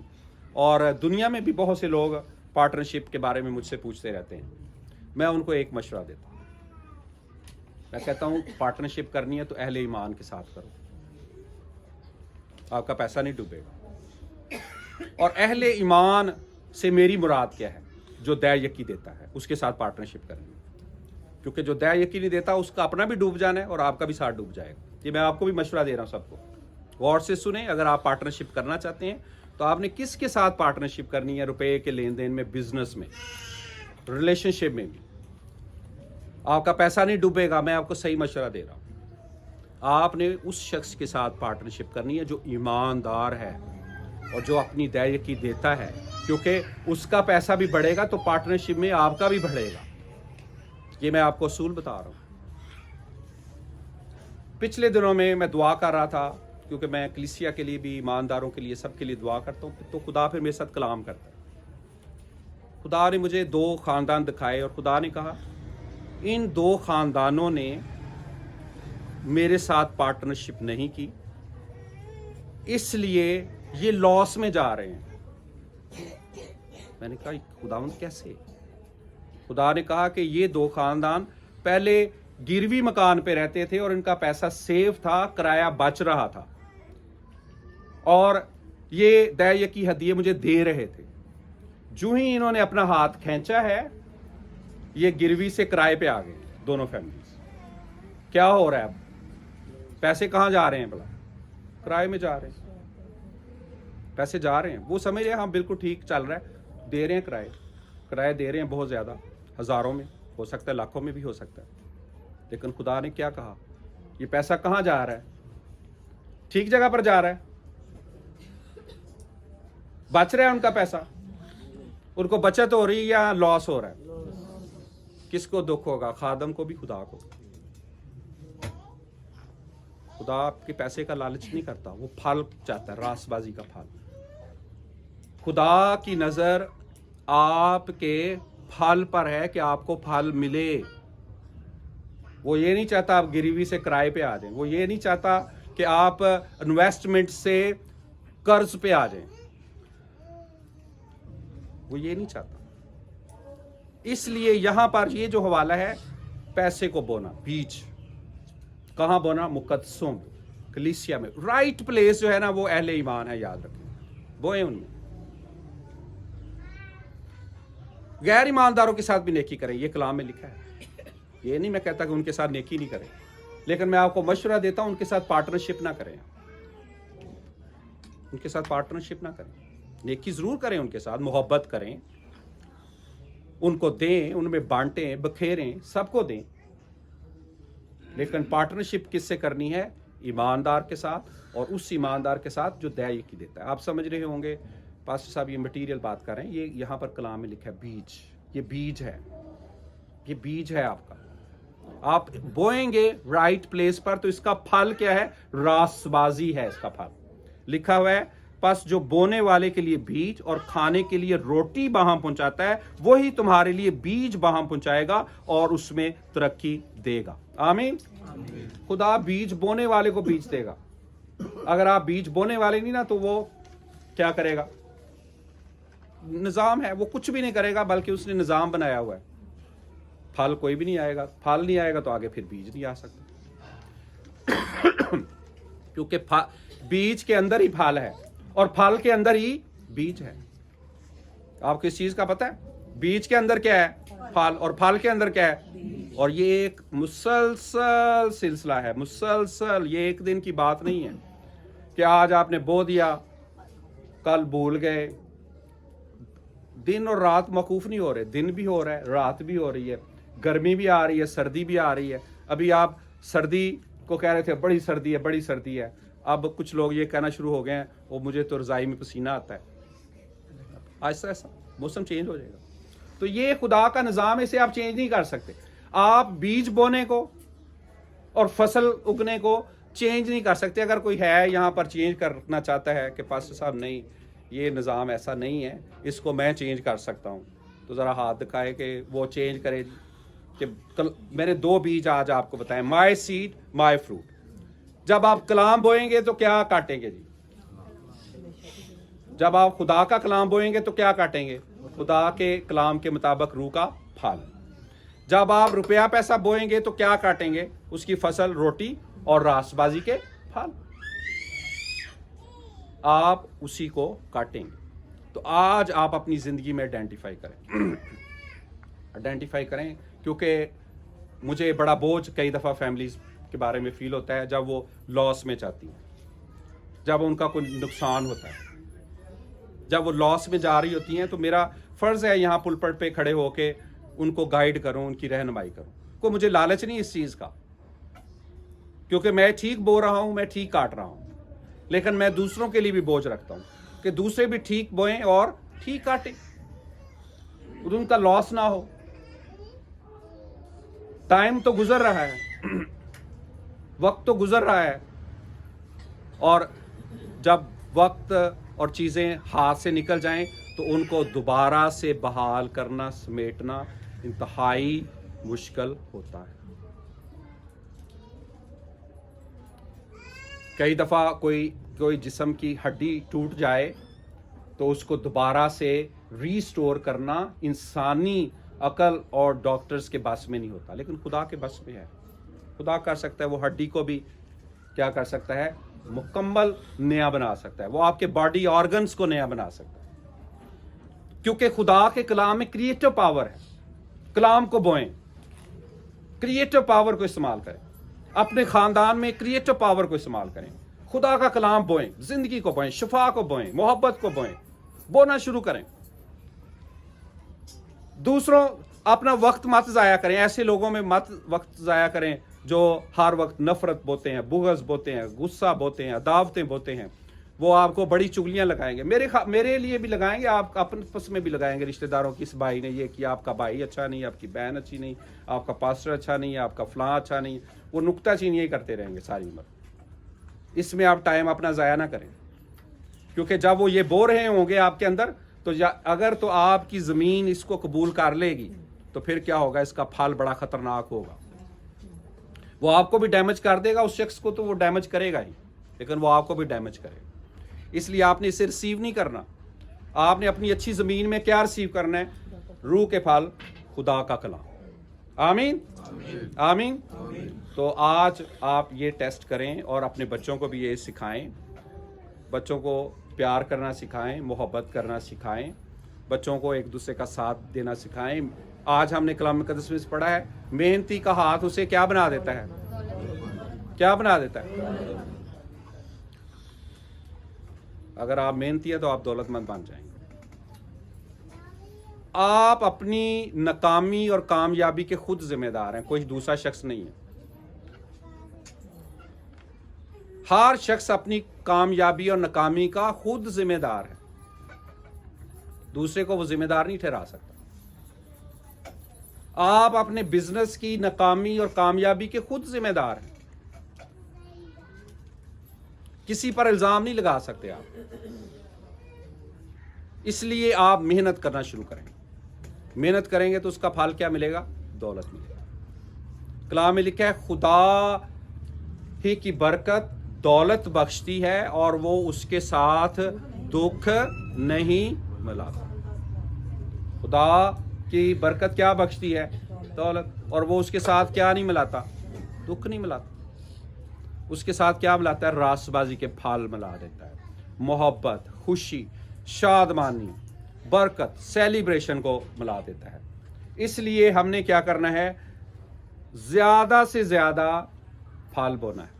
और दुनिया में भी बहुत से लोग पार्टनरशिप के बारे में मुझसे पूछते रहते हैं। मैं उनको एक मशवरा देता हूं, मैं कहता हूं पार्टनरशिप करनी है तो अहले ईमान के साथ करो, आपका पैसा नहीं डूबेगा। और अहले ईमान से मेरी मुराद क्या है? जो दया यकी देता है उसके साथ पार्टनरशिप करनी है। क्योंकि जो दया यकी नहीं देता उसका अपना भी डूब जाना है और आपका भी साथ डूब जाएगा। ये मैं आपको भी मशवरा दे रहा हूं सबको, गौर से सुने। अगर आप पार्टनरशिप करना चाहते हैं तो आपने किसके साथ पार्टनरशिप करनी है? रुपए के लेन देन में, बिजनेस में, रिलेशनशिप में भी आपका पैसा नहीं डूबेगा। मैं आपको सही मशवरा दे रहा हूं। आपने उस शख्स के साथ पार्टनरशिप करनी है जो ईमानदार है और जो अपनी दया यकी देता है, क्योंकि उसका पैसा भी बढ़ेगा तो पार्टनरशिप में आपका भी बढ़ेगा। ये मैं आपको असूल बता रहा हूं। पिछले दिनों में मैं दुआ कर रहा था, क्योंकि मैं कलीसिया के लिए भी, ईमानदारों के लिए, सबके लिए दुआ करता हूं, तो खुदा फिर मेरे साथ कलाम करता है। खुदा ने मुझे 2 खानदान दिखाए और खुदा ने कहा इन 2 खानदानों ने मेरे साथ पार्टनरशिप नहीं की, इसलिए ये लॉस में जा रहे हैं। मैंने कहा खुदावंद कैसे? खुदा ने कहा कि ये 2 खानदान पहले गिरवी मकान पे रहते थे और इनका पैसा सेफ था, किराया बच रहा था, और ये दैय की हदिये मुझे दे रहे थे। जो ही इन्होंने अपना हाथ खींचा है, ये गिरवी से किराए पे आ गए दोनों फैमिलीज। क्या हो रहा है अब? पैसे कहाँ जा रहे हैं भला? किराए में जा रहे हैं, पैसे जा रहे हैं। वो समझ रहे हैं हाँ बिल्कुल ठीक चल रहा है, दे रहे हैं किराए दे रहे हैं बहुत ज़्यादा, हज़ारों में हो सकता है, लाखों में भी हो सकता है। लेकिन खुदा ने क्या कहा? ये पैसा कहाँ जा रहा है? ठीक जगह पर जा रहा है, बच रहा है उनका पैसा। उनको बचत हो रही है या लॉस हो रहा है? किसको दुख होगा? खादम को भी, खुदा को। खुदा आपके पैसे का लालच नहीं करता, वो फल चाहता है, रासबाजी का फल। खुदा की नजर आपके फल पर है कि आपको फल मिले। वो ये नहीं चाहता आप गरीबी से किराए पे आ जाएं, वो ये नहीं चाहता कि आप इन्वेस्टमेंट से कर्ज पे आ जाएं, वो ये नहीं चाहता। इसलिए यहां पर ये जो हवाला है, पैसे को बोना, बीज कहां बोना? मुकद्दसों में, कलीसिया में। राइट प्लेस जो है ना, वो अहले ईमान है, याद रखें, बोए उनमें। गैर ईमानदारों के साथ भी नेकी करें, ये कलाम में लिखा है। ये नहीं मैं कहता कि उनके साथ नेकी नहीं करें, लेकिन मैं आपको मशवरा देता हूं उनके साथ पार्टनरशिप ना करें, उनके साथ पार्टनरशिप ना करें। नेकी जरूर करें उनके साथ, मोहब्बत करें, उनको दें, उनमें बांटें, बखेरें, सबको दें, लेकिन पार्टनरशिप किससे करनी है? ईमानदार के साथ, और उस ईमानदार के साथ जो दया की देता है। आप समझ रहे होंगे पास्टर साहब ये मटेरियल बात कर रहे हैं, ये यहाँ पर कलाम में लिखा है बीज। ये बीज है, ये बीज है आपका। आप बोएंगे राइट प्लेस पर तो इसका फल क्या है? रासबाजी है इसका फल। लिखा हुआ है, बस जो बोने वाले के लिए बीज और खाने के लिए रोटी वहां पहुंचाता है, वही तुम्हारे लिए बीज वहां पहुंचाएगा और उसमें तरक्की देगा। आमीन। खुदा बीज बोने वाले को बीज देगा। अगर आप बीज बोने वाले नहीं ना, तो वो क्या करेगा? निजाम है, वो कुछ भी नहीं करेगा, बल्कि उसने निजाम बनाया हुआ है। फल कोई भी नहीं आएगा, फल नहीं आएगा तो आगे फिर बीज नहीं आ सकता। क्योंकि बीज के अंदर ही फल है और फल के अंदर ही बीज है। आपको इस चीज का पता है? बीज के अंदर क्या है? फल, और फल के अंदर क्या है? और ये एक मुसलसल सिलसिला है, मुसलसल। ये एक दिन की बात नहीं है कि आज आपने बो दिया, कल भूल गए। दिन और रात मौकूफ नहीं हो रहे, दिन भी हो रहा है, रात भी हो रही है, गर्मी भी आ रही है, सर्दी भी आ रही है। अभी आप सर्दी को कह रहे थे बड़ी सर्दी है, बड़ी सर्दी है। अब कुछ लोग ये कहना शुरू हो गए हैं, वो मुझे तो रजाई में पसीना आता है। ऐसा ऐसा मौसम चेंज हो जाएगा। तो ये खुदा का निज़ाम है, इसे आप चेंज नहीं कर सकते। आप बीज बोने को और फसल उगने को चेंज नहीं कर सकते। अगर कोई है यहाँ पर चेंज करना चाहता है कि पास्टर साहब नहीं, ये निज़ाम ऐसा नहीं है, इसको मैं चेंज कर सकता हूँ, तो ज़रा हाथ दिखाए कि वो चेंज करे। कि मैंने 2 बीज आज आपको बताएं, माई सीड माई फ्रूट। जब आप कलाम बोएंगे तो क्या काटेंगे जी? जब आप खुदा का कलाम बोएंगे तो क्या काटेंगे? खुदा के कलाम के मुताबिक रूह का फल। जब आप रुपया पैसा बोएंगे तो क्या काटेंगे? उसकी फसल, रोटी और रासबाजी के फल। आप उसी को काटेंगे। तो आज आप अपनी जिंदगी में आइडेंटिफाई करें, आइडेंटिफाई करें, क्योंकि मुझे बड़ा बोझ कई दफ़ा फैमिलीज के बारे में फील होता है जब वो लॉस में जाती हैं, जब उनका कोई नुकसान होता है, जब वो लॉस में जा रही होती हैं। तो मेरा फ़र्ज़ है यहाँ पुलपट पे खड़े होके उनको गाइड करूँ, उनकी रहनुमाई करूँ। को मुझे लालच नहीं इस चीज़ का, क्योंकि मैं ठीक बो रहा हूँ, मैं ठीक काट रहा हूँ, लेकिन मैं दूसरों के लिए भी बोझ रखता हूँ कि दूसरे भी ठीक बोएं और ठीक काटें, उनका लॉस ना हो। टाइम तो गुजर रहा है, वक्त तो गुजर रहा है, और जब वक्त और चीज़ें हाथ से निकल जाएं तो उनको दोबारा से बहाल करना, समेटना इंतहाई मुश्किल होता है। कई दफ़ा कोई जिस्म की हड्डी टूट जाए तो उसको दोबारा से रीस्टोर करना इंसानी अकल और डॉक्टर्स के बस में नहीं होता, लेकिन खुदा के बस में है। खुदा कर सकता है, वो हड्डी को भी क्या कर सकता है, मुकम्मल नया बना सकता है। वो आपके बॉडी ऑर्गन्स को नया बना सकता है, क्योंकि खुदा के कलाम में क्रिएटिव पावर है। कलाम को बोएं, क्रिएटिव पावर को इस्तेमाल करें, अपने खानदान में क्रिएटिव पावर को इस्तेमाल करें। खुदा का कलाम बोएं, जिंदगी को बोएं, शिफा को बोएं, मोहब्बत को बोएं, बोना शुरू करें। दूसरों अपना वक्त मत जाया करें, ऐसे लोगों में मत वक्त जाया करें जो हर वक्त नफरत बोते हैं, बुग़्ज़ बोते हैं, गुस्सा बोते हैं, दावतें बोते हैं। वो आपको बड़ी चुगलियां लगाएंगे, मेरे लिए भी लगाएंगे, आप आपस में भी लगाएंगे, रिश्तेदारों की, इस भाई ने ये किया, आपका भाई अच्छा नहीं, आपकी बहन अच्छी नहीं, आपका पास्टर अच्छा नहीं है, आपका फलां अच्छा नहीं। वो नुक्ताचीनी करते रहेंगे सारी उम्र। इसमें आप टाइम अपना ज़ाया ना करें, क्योंकि जब वो ये बो रहे होंगे आपके अंदर, तो अगर तो आपकी ज़मीन इसको कबूल कर लेगी तो फिर क्या होगा, इसका फल बड़ा ख़तरनाक होगा। वो आपको भी डैमेज कर देगा, उस शख्स को तो वो डैमेज करेगा ही, लेकिन वो आपको भी डैमेज करेगा। इसलिए आपने इसे रिसीव नहीं करना। आपने अपनी अच्छी ज़मीन में क्या रिसीव करना है, रूह के फल, खुदा का कलाम। आमीन आमीन। तो आज आप ये टेस्ट करें और अपने बच्चों को भी ये सिखाएं। बच्चों को प्यार करना सिखाएं, मोहब्बत करना सिखाएं, बच्चों को एक दूसरे का साथ देना सिखाएं। आज हमने कलाम मुक़द्दस में पढ़ा है, मेहनती का हाथ उसे क्या बना देता है, क्या बना देता है। अगर आप मेहनती है तो आप दौलतमंद बन जाएंगे। आप अपनी नाकामी और कामयाबी के खुद जिम्मेदार हैं, कोई दूसरा शख्स नहीं है। हर शख्स अपनी कामयाबी और नाकामी का खुद जिम्मेदार है, दूसरे को वो जिम्मेदार नहीं ठहरा सकता। आप अपने बिजनेस की नाकामी और कामयाबी के खुद जिम्मेदार हैं, किसी पर इल्जाम नहीं लगा सकते आप। इसलिए आप मेहनत करना शुरू करें। मेहनत करेंगे तो उसका फल क्या मिलेगा, दौलत मिलेगा। कलाम में लिखा है, खुदा ही की बरकत दौलत बख्शती है और वो उसके साथ दुख नहीं मिलाता। खुदा की बरकत क्या बख्शती है, दौलत, और वो उसके साथ क्या नहीं मिलाता, दुख नहीं मिलाता। उसके साथ क्या मिलाता है, रासबाजी के फल मिला देता है, मोहब्बत, खुशी, शादमानी, बरकत, सेलिब्रेशन को मिला देता है। इसलिए हमने क्या करना है, ज्यादा से ज्यादा फल बोना है,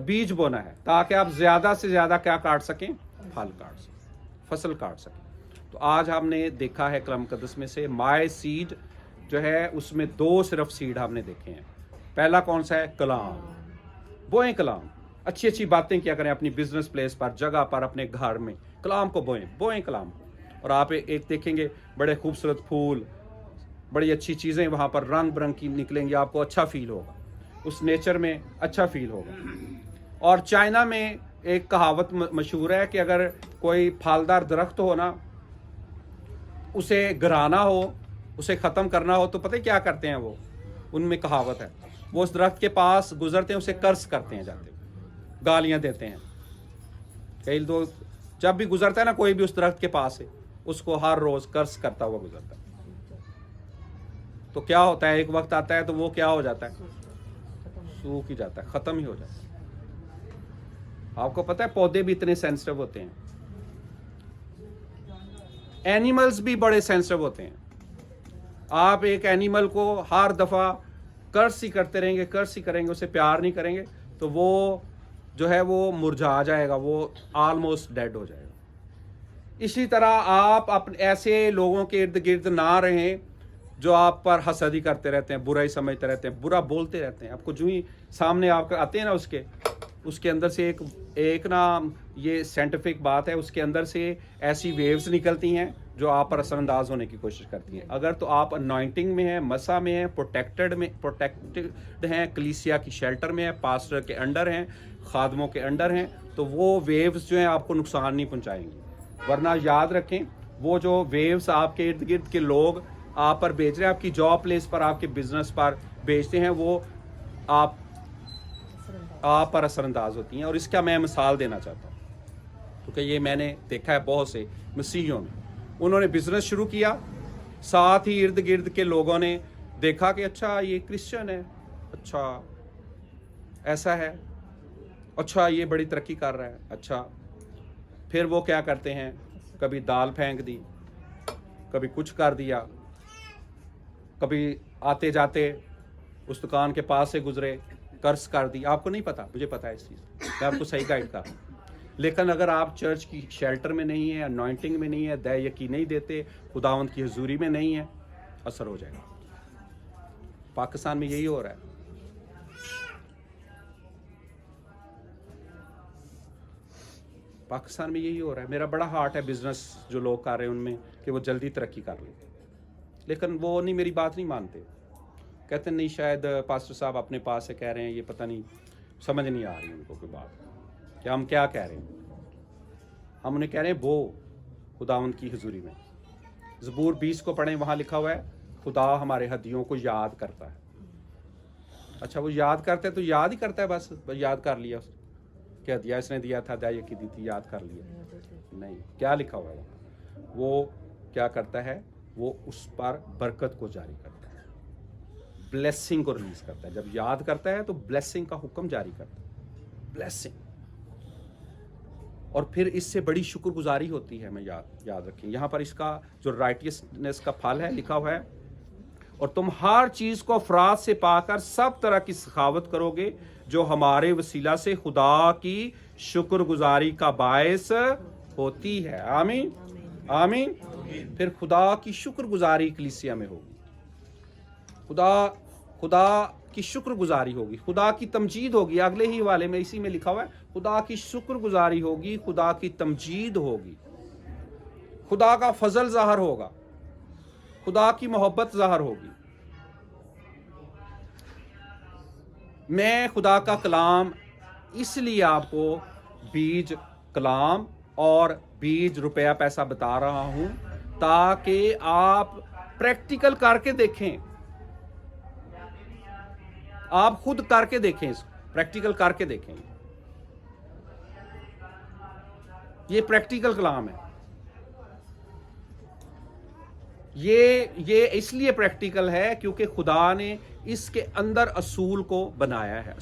बीज बोना है, ताकि आप ज्यादा से ज्यादा क्या काट सकें, फल काट सकें, फसल काट सकें। तो आज हमने देखा है कलाम मुक़द्दस में से माय सीड जो है, उसमें दो सिर्फ सीड हमने देखे हैं। पहला कौन सा है, कलाम। बोएं कलाम, अच्छी अच्छी बातें क्या करें अपनी बिजनेस प्लेस पर, जगह पर, अपने घर में कलाम को बोएं कलाम। और आप एक देखेंगे बड़े खूबसूरत फूल, बड़ी अच्छी चीज़ें वहाँ पर रंग बिरंग की निकलेंगी, आपको अच्छा फील होगा, उस नेचर में अच्छा फील होगा। और चाइना में एक कहावत मशहूर है कि अगर कोई फलदार दरख्त हो ना, उसे गिराना हो, उसे ख़त्म करना हो, तो पता है क्या करते हैं वो, उनमें कहावत है, वो उस दरख्त के पास गुजरते हैं, उसे कर्ज करते हैं, जाते गालियां देते हैं। कई लोग जब भी गुजरता है ना कोई भी उस दरख्त के पास है, उसको हर रोज कर्ज करता हुआ गुजरता है। तो क्या होता है, एक वक्त आता है तो वो क्या हो जाता है, सूख ही जाता है, ख़त्म ही हो जाता है। आपको पता है पौधे भी इतने सेंसिटिव होते हैं, एनिमल्स भी बड़े सेंसिटिव होते हैं। आप एक एनिमल को हर दफ़ा कर्ज ही करते रहेंगे, कर्ज ही करेंगे, उसे प्यार नहीं करेंगे, तो वो जो है वो मुरझा जाएगा, वो ऑलमोस्ट डेड हो जाएगा। इसी तरह आप अपने ऐसे लोगों के इर्द गिर्द ना रहें जो आप पर हसदी करते रहते हैं, बुराई समझते रहते हैं, बुरा बोलते रहते हैं। आपको जो ही सामने आप आते हैं ना, उसके अंदर से एक ना, ये साइंटिफिक बात है, उसके अंदर से ऐसी वेव्स निकलती हैं जो आप पर असरअंदाज होने की कोशिश करती हैं। अगर तो आप अनॉइंटिंग में हैं, मसा में हैं, प्रोटेक्टेड हैं, कलीसिया की शेल्टर में हैं, पास्टर के अंडर हैं, खादमों के अंडर हैं, तो वो वेव्स जो हैं आपको नुकसान नहीं पहुंचाएंगी। वरना याद रखें, वो जो वेव्स आपके इर्द गिर्द के लोग आप पर बेच रहे हैं, आपकी जॉब प्लेस पर, आपके बिजनेस पर बेचते हैं, वो आप पर असरअंदाज होती हैं। और इसका मैं मिसाल देना चाहता हूँ, क्योंकि ये मैंने देखा है बहुत से मसीहियों में। उन्होंने बिजनेस शुरू किया, साथ ही इर्द गिर्द के लोगों ने देखा कि अच्छा ये क्रिश्चियन है, अच्छा ऐसा है, अच्छा ये बड़ी तरक्की कर रहा है, अच्छा। फिर वो क्या करते हैं, कभी दाल फेंक दी, कभी कुछ कर दिया, कभी आते जाते उस दुकान के पास से गुजरे, कर्ज कर दी। आपको नहीं पता, मुझे पता है इस चीज़, मैं आपको सही गाइड कर रहा हूँ। लेकिन अगर आप चर्च की शेल्टर में नहीं है, अनॉइंटिंग में नहीं है, दया यकीन नहीं देते, खुदावंद की हुजूरी में नहीं है, असर हो जाएगा। पाकिस्तान में यही हो रहा है। पाकिस्तान में यही हो रहा है। मेरा बड़ा हार्ट है बिजनेस जो लोग कर रहे हैं उनमें, कि वो जल्दी तरक्की कर लें, लेकिन वो नहीं, मेरी बात नहीं मानते। कहते नहीं, शायद पास्टर साहब अपने पास से कह रहे हैं, ये पता नहीं, समझ नहीं आ रही उनको कोई बात कि हम क्या कह रहे हैं। हम उन्हें कह रहे हैं वो खुदावंद की हुजूरी में। ज़बूर 20 को पढ़ें, वहाँ लिखा हुआ है खुदा हमारे हदियों को याद करता है। अच्छा, वो याद करता है तो याद ही करता है, बस याद कर लिया, क्या दिया इसने दिया था, दया की दी थी, याद कर लिया। नहीं, क्या लिखा हुआ है, वो क्या करता है, वो उस पर बरकत को जारी करता है, ब्लेसिंग को रिलीज करता है। जब याद करता है तो ब्लेसिंग का हुक्म जारी करता है, ब्लेसिंग। और फिर इससे बड़ी शुक्रगुजारी होती है। मैं याद रखें, यहाँ पर इसका जो राइटियसनेस का फल है लिखा हुआ है, और तुम हर चीज को अफराद से पाकर सब तरह की सखावत करोगे, जो हमारे वसीला से खुदा की शुक्रगुजारी का बायस होती है। आमीन, आमीन। फिर खुदा की शुक्रगुजारी कलीसिया में होगी, खुदा की शुक्रगुजारी होगी, खुदा की तमजीद होगी। अगले ही वाले में इसी में लिखा हुआ है, खुदा की शुक्रगुजारी होगी, खुदा की तमजीद होगी, खुदा का फजल ज़ाहिर होगा, खुदा की मोहब्बत ज़ाहिर होगी। मैं खुदा का कलाम इसलिए आपको बीज कलाम और बीज रुपया पैसा बता रहा हूं, ताकि आप प्रैक्टिकल करके देखें, आप खुद करके देखें, प्रैक्टिकल करके देखें। ये प्रैक्टिकल कलाम है। ये इसलिए प्रैक्टिकल है क्योंकि खुदा ने इसके अंदर असूल को बनाया है,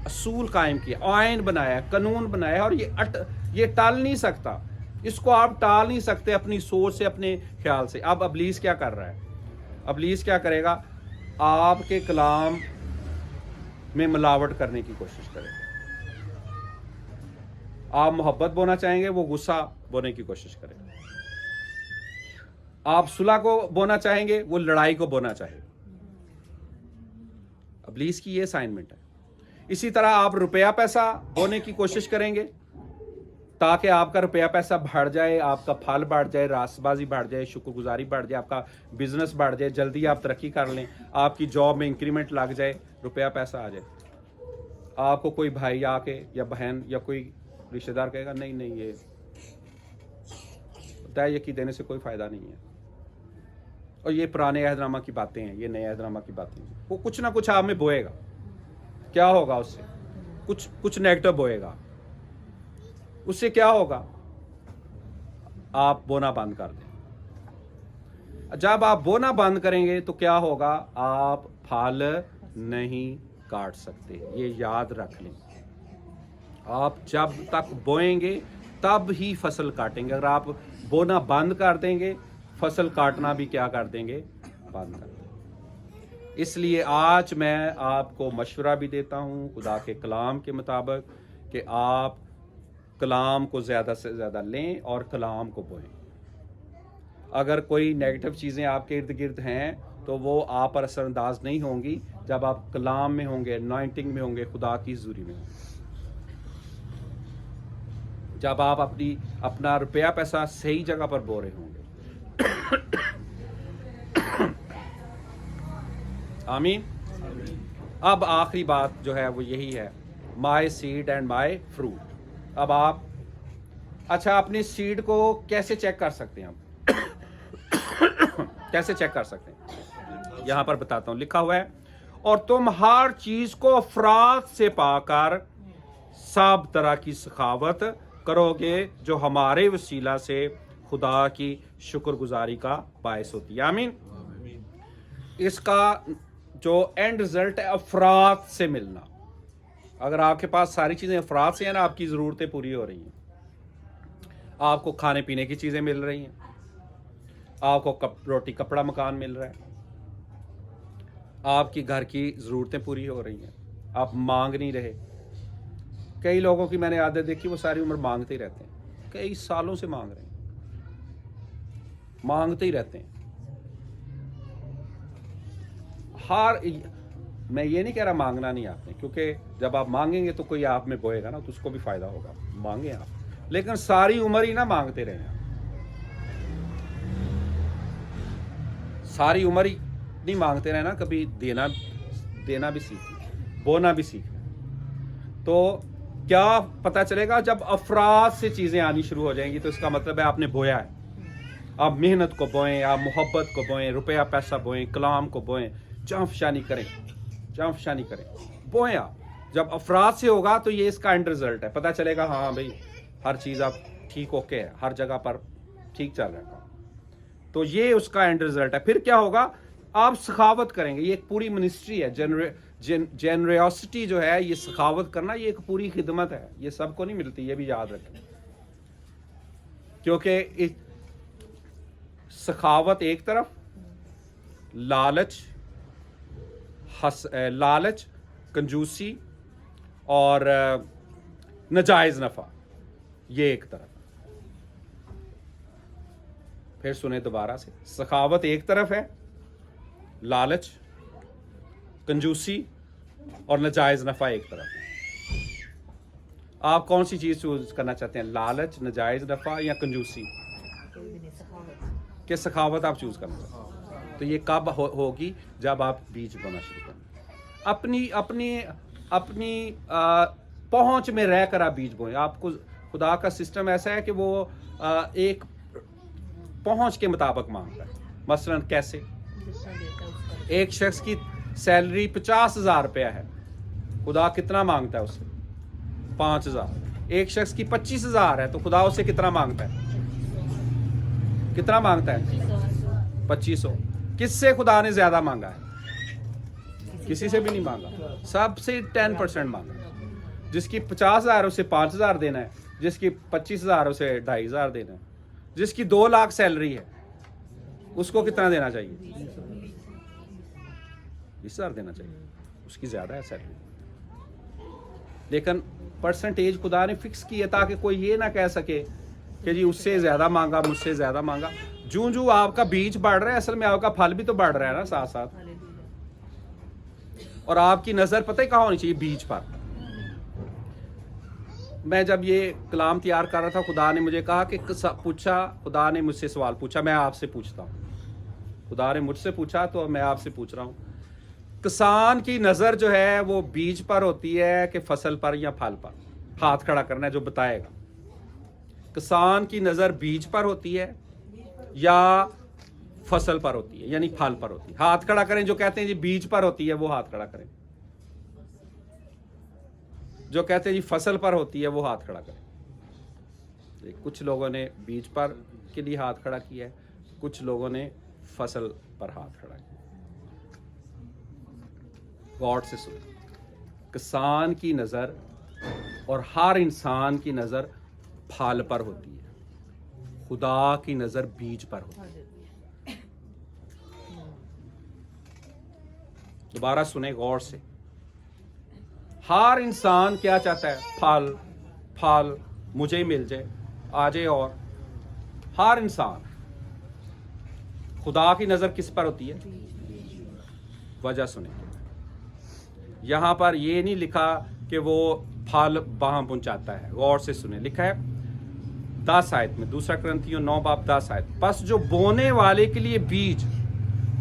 असूल कायम किया, आयन बनाया, कानून बनाया, और ये टाल नहीं सकता, इसको आप टाल नहीं सकते अपनी सोच से, अपने ख्याल से। अब अबलीस क्या कर रहा है, अबलीस क्या करेगा, आपके कलाम में मिलावट करने की कोशिश करेगा। आप मोहब्बत बोना चाहेंगे, वो गुस्सा बोने की कोशिश करेगा। आप सुलह को बोना चाहेंगे, वो लड़ाई को बोना चाहेगा। अबलीस की ये असाइनमेंट है। इसी तरह आप रुपया पैसा बोने की कोशिश करेंगे, ताकि आपका रुपया पैसा बढ़ जाए, आपका फल बढ़ जाए, रास्तबाजी बढ़ जाए, शुक्रगुजारी बढ़ जाए, आपका बिजनेस बढ़ जाए, जल्दी आप तरक्की कर लें, आपकी जॉब में इंक्रीमेंट लग जाए, रुपया पैसा आ जाए। आपको कोई भाई आके या बहन या कोई रिश्तेदार कहेगा नहीं नहीं, ये तय यकीन देने से कोई फायदा नहीं है, और ये पुराने अहदनामा की बातें हैं, ये नए अहदनामा की बातें हैं, वो कुछ ना कुछ आप में बोएगा। क्या होगा उससे, कुछ नेगेटिव बोएगा। उससे क्या होगा, आप बोना बंद कर दें। जब आप बोना बंद करेंगे तो क्या होगा, आप फल नहीं काट सकते। ये याद रख लें, आप जब तक बोएंगे तब ही फसल काटेंगे। अगर आप बोना बंद कर देंगे, फसल काटना भी क्या कर देंगे, बंद कर देंगे। इसलिए आज मैं आपको मशवरा भी देता हूं खुदा के कलाम के मुताबिक कि आप कलाम को ज़्यादा से ज़्यादा लें और कलाम को बोएं। अगर कोई नेगेटिव चीज़ें आपके इर्द गिर्द हैं तो वो आप पर असरअंदाज नहीं होंगी जब आप कलाम में होंगे, अनॉइंटिंग में होंगे, खुदा की हुजूरी में होंगे। जब आप अपना रुपया पैसा सही जगह पर बो रहे होंगे। आमीन। अब आखिरी बात जो है वो यही है, my seed and my fruit. अब आप अच्छा अपने सीड को कैसे चेक कर सकते हैं हम? कैसे चेक कर सकते हैं, यहां पर बताता हूं, लिखा हुआ है, और तुम हर चीज को अफराद से पाकर सब तरह की सखावत करोगे जो हमारे वसीला से खुदा की शुक्रगुजारी का बायस होती है। आमीन। इसका जो एंड रिजल्ट है अफराद से मिलना। अगर आपके पास सारी चीजें अफराद से हैं ना, आपकी जरूरतें पूरी हो रही हैं, आपको खाने पीने की चीजें मिल रही हैं, आपको रोटी कपड़ा मकान मिल रहा है, आपकी घर की ज़रूरतें पूरी हो रही हैं, आप मांग नहीं रहे। कई लोगों की मैंने आदत देखी, वो सारी उम्र मांगते ही रहते हैं, कई सालों से मांग रहे हैं, मांगते ही रहते हैं। मैं ये नहीं कह रहा मांगना नहीं आपने, क्योंकि जब आप मांगेंगे तो कोई आप में बोएगा ना, तो उसको भी फायदा होगा, मांगे आप, लेकिन सारी उम्र ही ना मांगते रहे आप, सारी उम्र ही नहीं मांगते रहे ना, कभी देना भी सीखना, बोना भी सीखना। तो क्या पता चलेगा, जब अफराद से चीजें आनी शुरू हो जाएंगी तो इसका मतलब है आपने बोया है। आप मेहनत को बोएं, आप मोहब्बत को बोएं, रुपया पैसा बोएं, कलाम को बोएं, जांफशानी करें, जांफशानी करें, बोएं आप। जब अफराद से होगा तो ये इसका एंड रिजल्ट है, पता चलेगा हाँ भाई हर चीज आप ठीक ओके है, हर जगह पर ठीक चल रहा है, तो ये उसका एंड रिजल्ट है। फिर क्या होगा, आप सखावत करेंगे। ये एक पूरी मिनिस्ट्री है, जेनरियोसिटी जो है, ये सखावत करना, ये एक पूरी खिदमत है, ये सबको नहीं मिलती, ये भी याद रखें। क्योंकि सखावत एक तरफ, लालच, कंजूसी और नजायज नफा, ये एक तरफ। फिर सुने दोबारा से, सखावत एक तरफ है, लालच, कंजूसी और नजायज नफा एक तरफ है। आप कौन सी चीज चूज करना चाहते हैं, लालच, नजायज नफा या कंजूसी? कि सखावत आप चूज करना चाहते हैं। तो ये कब होगी, जब आप बीज बोना शुरू करें, अपनी पहुंच में रहकर आप बीज बोएं। आपको खुदा का सिस्टम ऐसा है कि वो एक पहुंच के मुताबिक मांगता है। मसलन कैसे, एक शख्स की सैलरी 50,000 रुपया है, खुदा कितना मांगता है उससे? 5,000। एक शख्स की 25,000 है, तो खुदा उससे कितना मांगता है? कितना मांगता है? 2500। किससे खुदा ने ज्यादा मांगा है? किसी से भी नहीं मांगा, सबसे 10% मांगा। जिसकी 50,000 उसे 5,000 देना है, जिसकी 25,000 उसे 2,500 देना है, जिसकी 2 लाख सैलरी है उसको कितना देना चाहिए? 20,000 देना चाहिए, उसकी ज्यादा है सैलरी। लेकिन परसेंटेज खुदा ने फिक्स की है ताकि कोई ये ना कह सके कि जी उससे ज्यादा मांगा, मुझसे ज्यादा मांगा। जूं आपका बीज बढ़ रहा है, असल में आपका फल भी तो बढ़ रहा है ना साथ साथ। और आपकी नजर पता है कहाँ होनी चाहिए? बीज पर। मैं जब ये कलाम तैयार कर रहा था, खुदा ने मुझे कहा कि खुदा ने मुझसे सवाल पूछा, मैं आपसे पूछता हूँ। खुदा ने मुझसे पूछा तो मैं आपसे पूछ रहा हूँ, किसान की नजर जो है वो बीज पर होती है कि फसल पर या फल पर? हाथ खड़ा करना है जो बताएगा। किसान की नजर बीज पर होती है या फसल पर होती है, यानी फल पर होती है? हाथ खड़ा करें जो कहते हैं जी बीज पर होती है, वो हाथ खड़ा करें। जो कहते हैं जी फसल पर होती है, वो हाथ खड़ा करें। कुछ लोगों ने बीज पर के लिए हाथ खड़ा किया है, कुछ लोगों ने फसल पर हाथ खड़ा किया। गॉड से सुन, किसान की नजर और हर इंसान की नजर फल पर होती है, खुदा की नजर बीज पर होती है। दोबारा सुने गौर से, हर इंसान क्या चाहता है? फल मुझे ही मिल जाए, आ जाए। और हर इंसान, खुदा की नजर किस पर होती है? वजह सुने, यहां पर ये नहीं लिखा कि वो फल वहां पहुंचाता है। गौर से सुने, लिखा है 10 आयत में, 2 कुरिन्थियों 9 बाब 10 आयत, बस जो बोने वाले के लिए बीज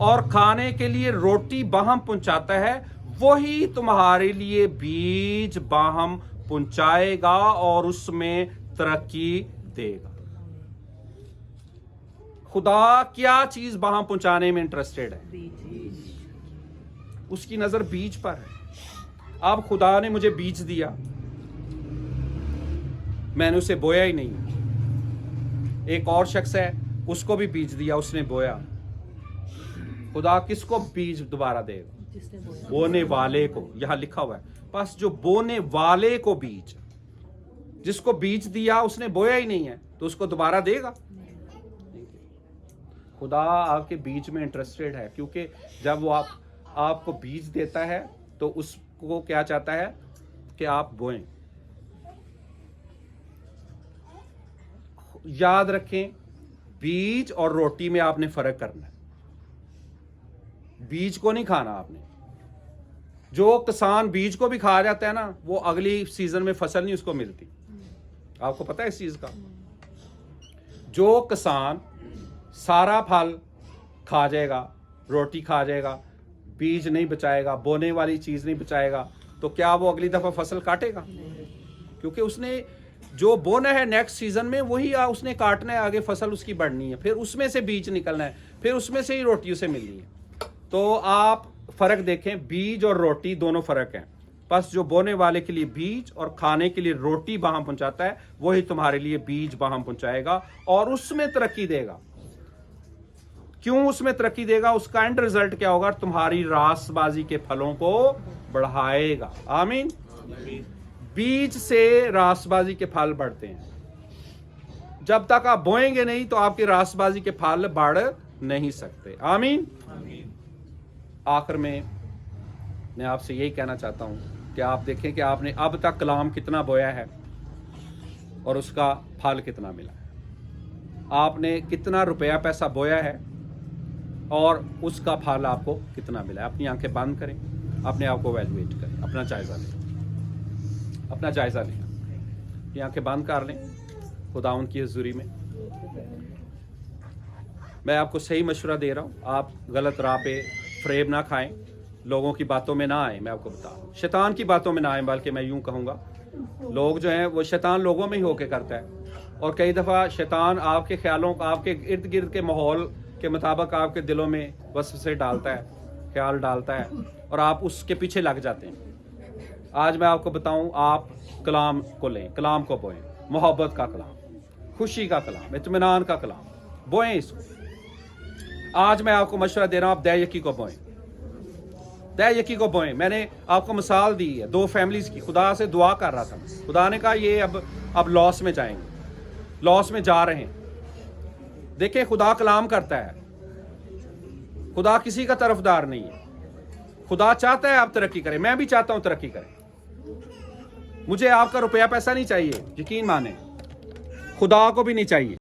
और खाने के लिए रोटी बाहम पहुंचाता है, वही तुम्हारे लिए बीज बाहम पहुंचाएगा और उसमें तरक्की देगा। खुदा क्या चीज वहां पहुंचाने में इंटरेस्टेड है? उसकी नजर बीज पर है। अब खुदा ने मुझे बीज दिया, मैंने उसे बोया ही नहीं। एक और शख्स है, उसको भी बीज दिया, उसने बोया। खुदा किसको बीज दोबारा देगा? बोने वाले को। यहां लिखा हुआ है, बस जो बोने वाले को बीज, जिसको बीज दिया उसने बोया ही नहीं है, तो उसको दोबारा देगा? खुदा आपके बीज में इंटरेस्टेड है, क्योंकि जब वो आपको बीज देता है तो उसको क्या चाहता है कि आप बोएं। याद रखें, बीज और रोटी में आपने फर्क करना है। बीज को नहीं खाना आपने। जो किसान बीज को भी खा जाता है ना, वो अगली सीजन में फसल नहीं उसको मिलती। आपको पता है इस चीज का? जो किसान सारा फल खा जाएगा, रोटी खा जाएगा, बीज नहीं बचाएगा, बोने वाली चीज नहीं बचाएगा, तो क्या वो अगली दफा फसल काटेगा? क्योंकि उसने जो बोना है नेक्स्ट सीजन में वही उसने काटना है, आगे फसल उसकी बढ़नी है, फिर उसमें से बीज निकलना है, फिर उसमें से ही रोटी उसे मिलनी है। तो आप फर्क देखें, बीज और रोटी दोनों फर्क हैं। बस जो बोने वाले के लिए बीज और खाने के लिए रोटी वहां पहुंचाता है, वही तुम्हारे लिए बीज वहां पहुंचाएगा और उसमें तरक्की देगा। क्यों उसमें तरक्की देगा? उसका एंड रिजल्ट क्या होगा? तुम्हारी रासबाजी के फलों को बढ़ाएगा। आमीन। बीज से रासबाजी के फल बढ़ते हैं। जब तक आप बोएंगे नहीं तो आपकी रासबाजी के फल बढ़ नहीं सकते। आमीन। आखिर में मैं आपसे यही कहना चाहता हूं कि आप देखें कि आपने अब तक कलाम कितना बोया है और उसका फल कितना मिला है। आपने कितना रुपया पैसा बोया है और उसका फल आपको कितना मिला है। अपनी आंखें बंद करें, अपने आप को वैल्यूएट करें, अपना जायजा लें, अपना जायजा लें। अपनी आंखें बंद कर लें खुदावंद की हुजूरी में। मैं आपको सही मशवरा दे रहा हूं, आप गलत राह पे फरेब ना खाएं, लोगों की बातों में ना आए। मैं आपको बता रहा हूं, शैतान की बातों में ना आए, बल्कि मैं यूं कहूंगा लोग जो हैं वो शैतान लोगों में ही होके करता है। और कई दफ़ा शैतान आपके ख्यालों का, आपके इर्द गिर्द के माहौल के मुताबिक आपके दिलों में वसवसे डालता है, ख्याल डालता है, और आप उसके पीछे लग जाते हैं। आज मैं आपको बताऊं, आप कलाम को लें, कलाम को बोएं, मोहब्बत का कलाम, खुशी का कलाम, इत्मीनान का कलाम, बोएं इसको। आज मैं आपको मशवरा दे रहा हूं, आप दया यकी को बोएं, दया यकी को बोएं। मैंने आपको मिसाल दी है 2 फैमिलीज की। खुदा से दुआ कर रहा था, खुदा ने कहा ये अब लॉस में जाएंगे, लॉस में जा रहे हैं। देखें, खुदा कलाम करता है, खुदा किसी का तरफदार नहीं है। खुदा चाहता है आप तरक्की करें, मैं भी चाहता हूं तरक्की करें। मुझे आपका रुपया पैसा नहीं चाहिए, यकीन माने, खुदा को भी नहीं चाहिए।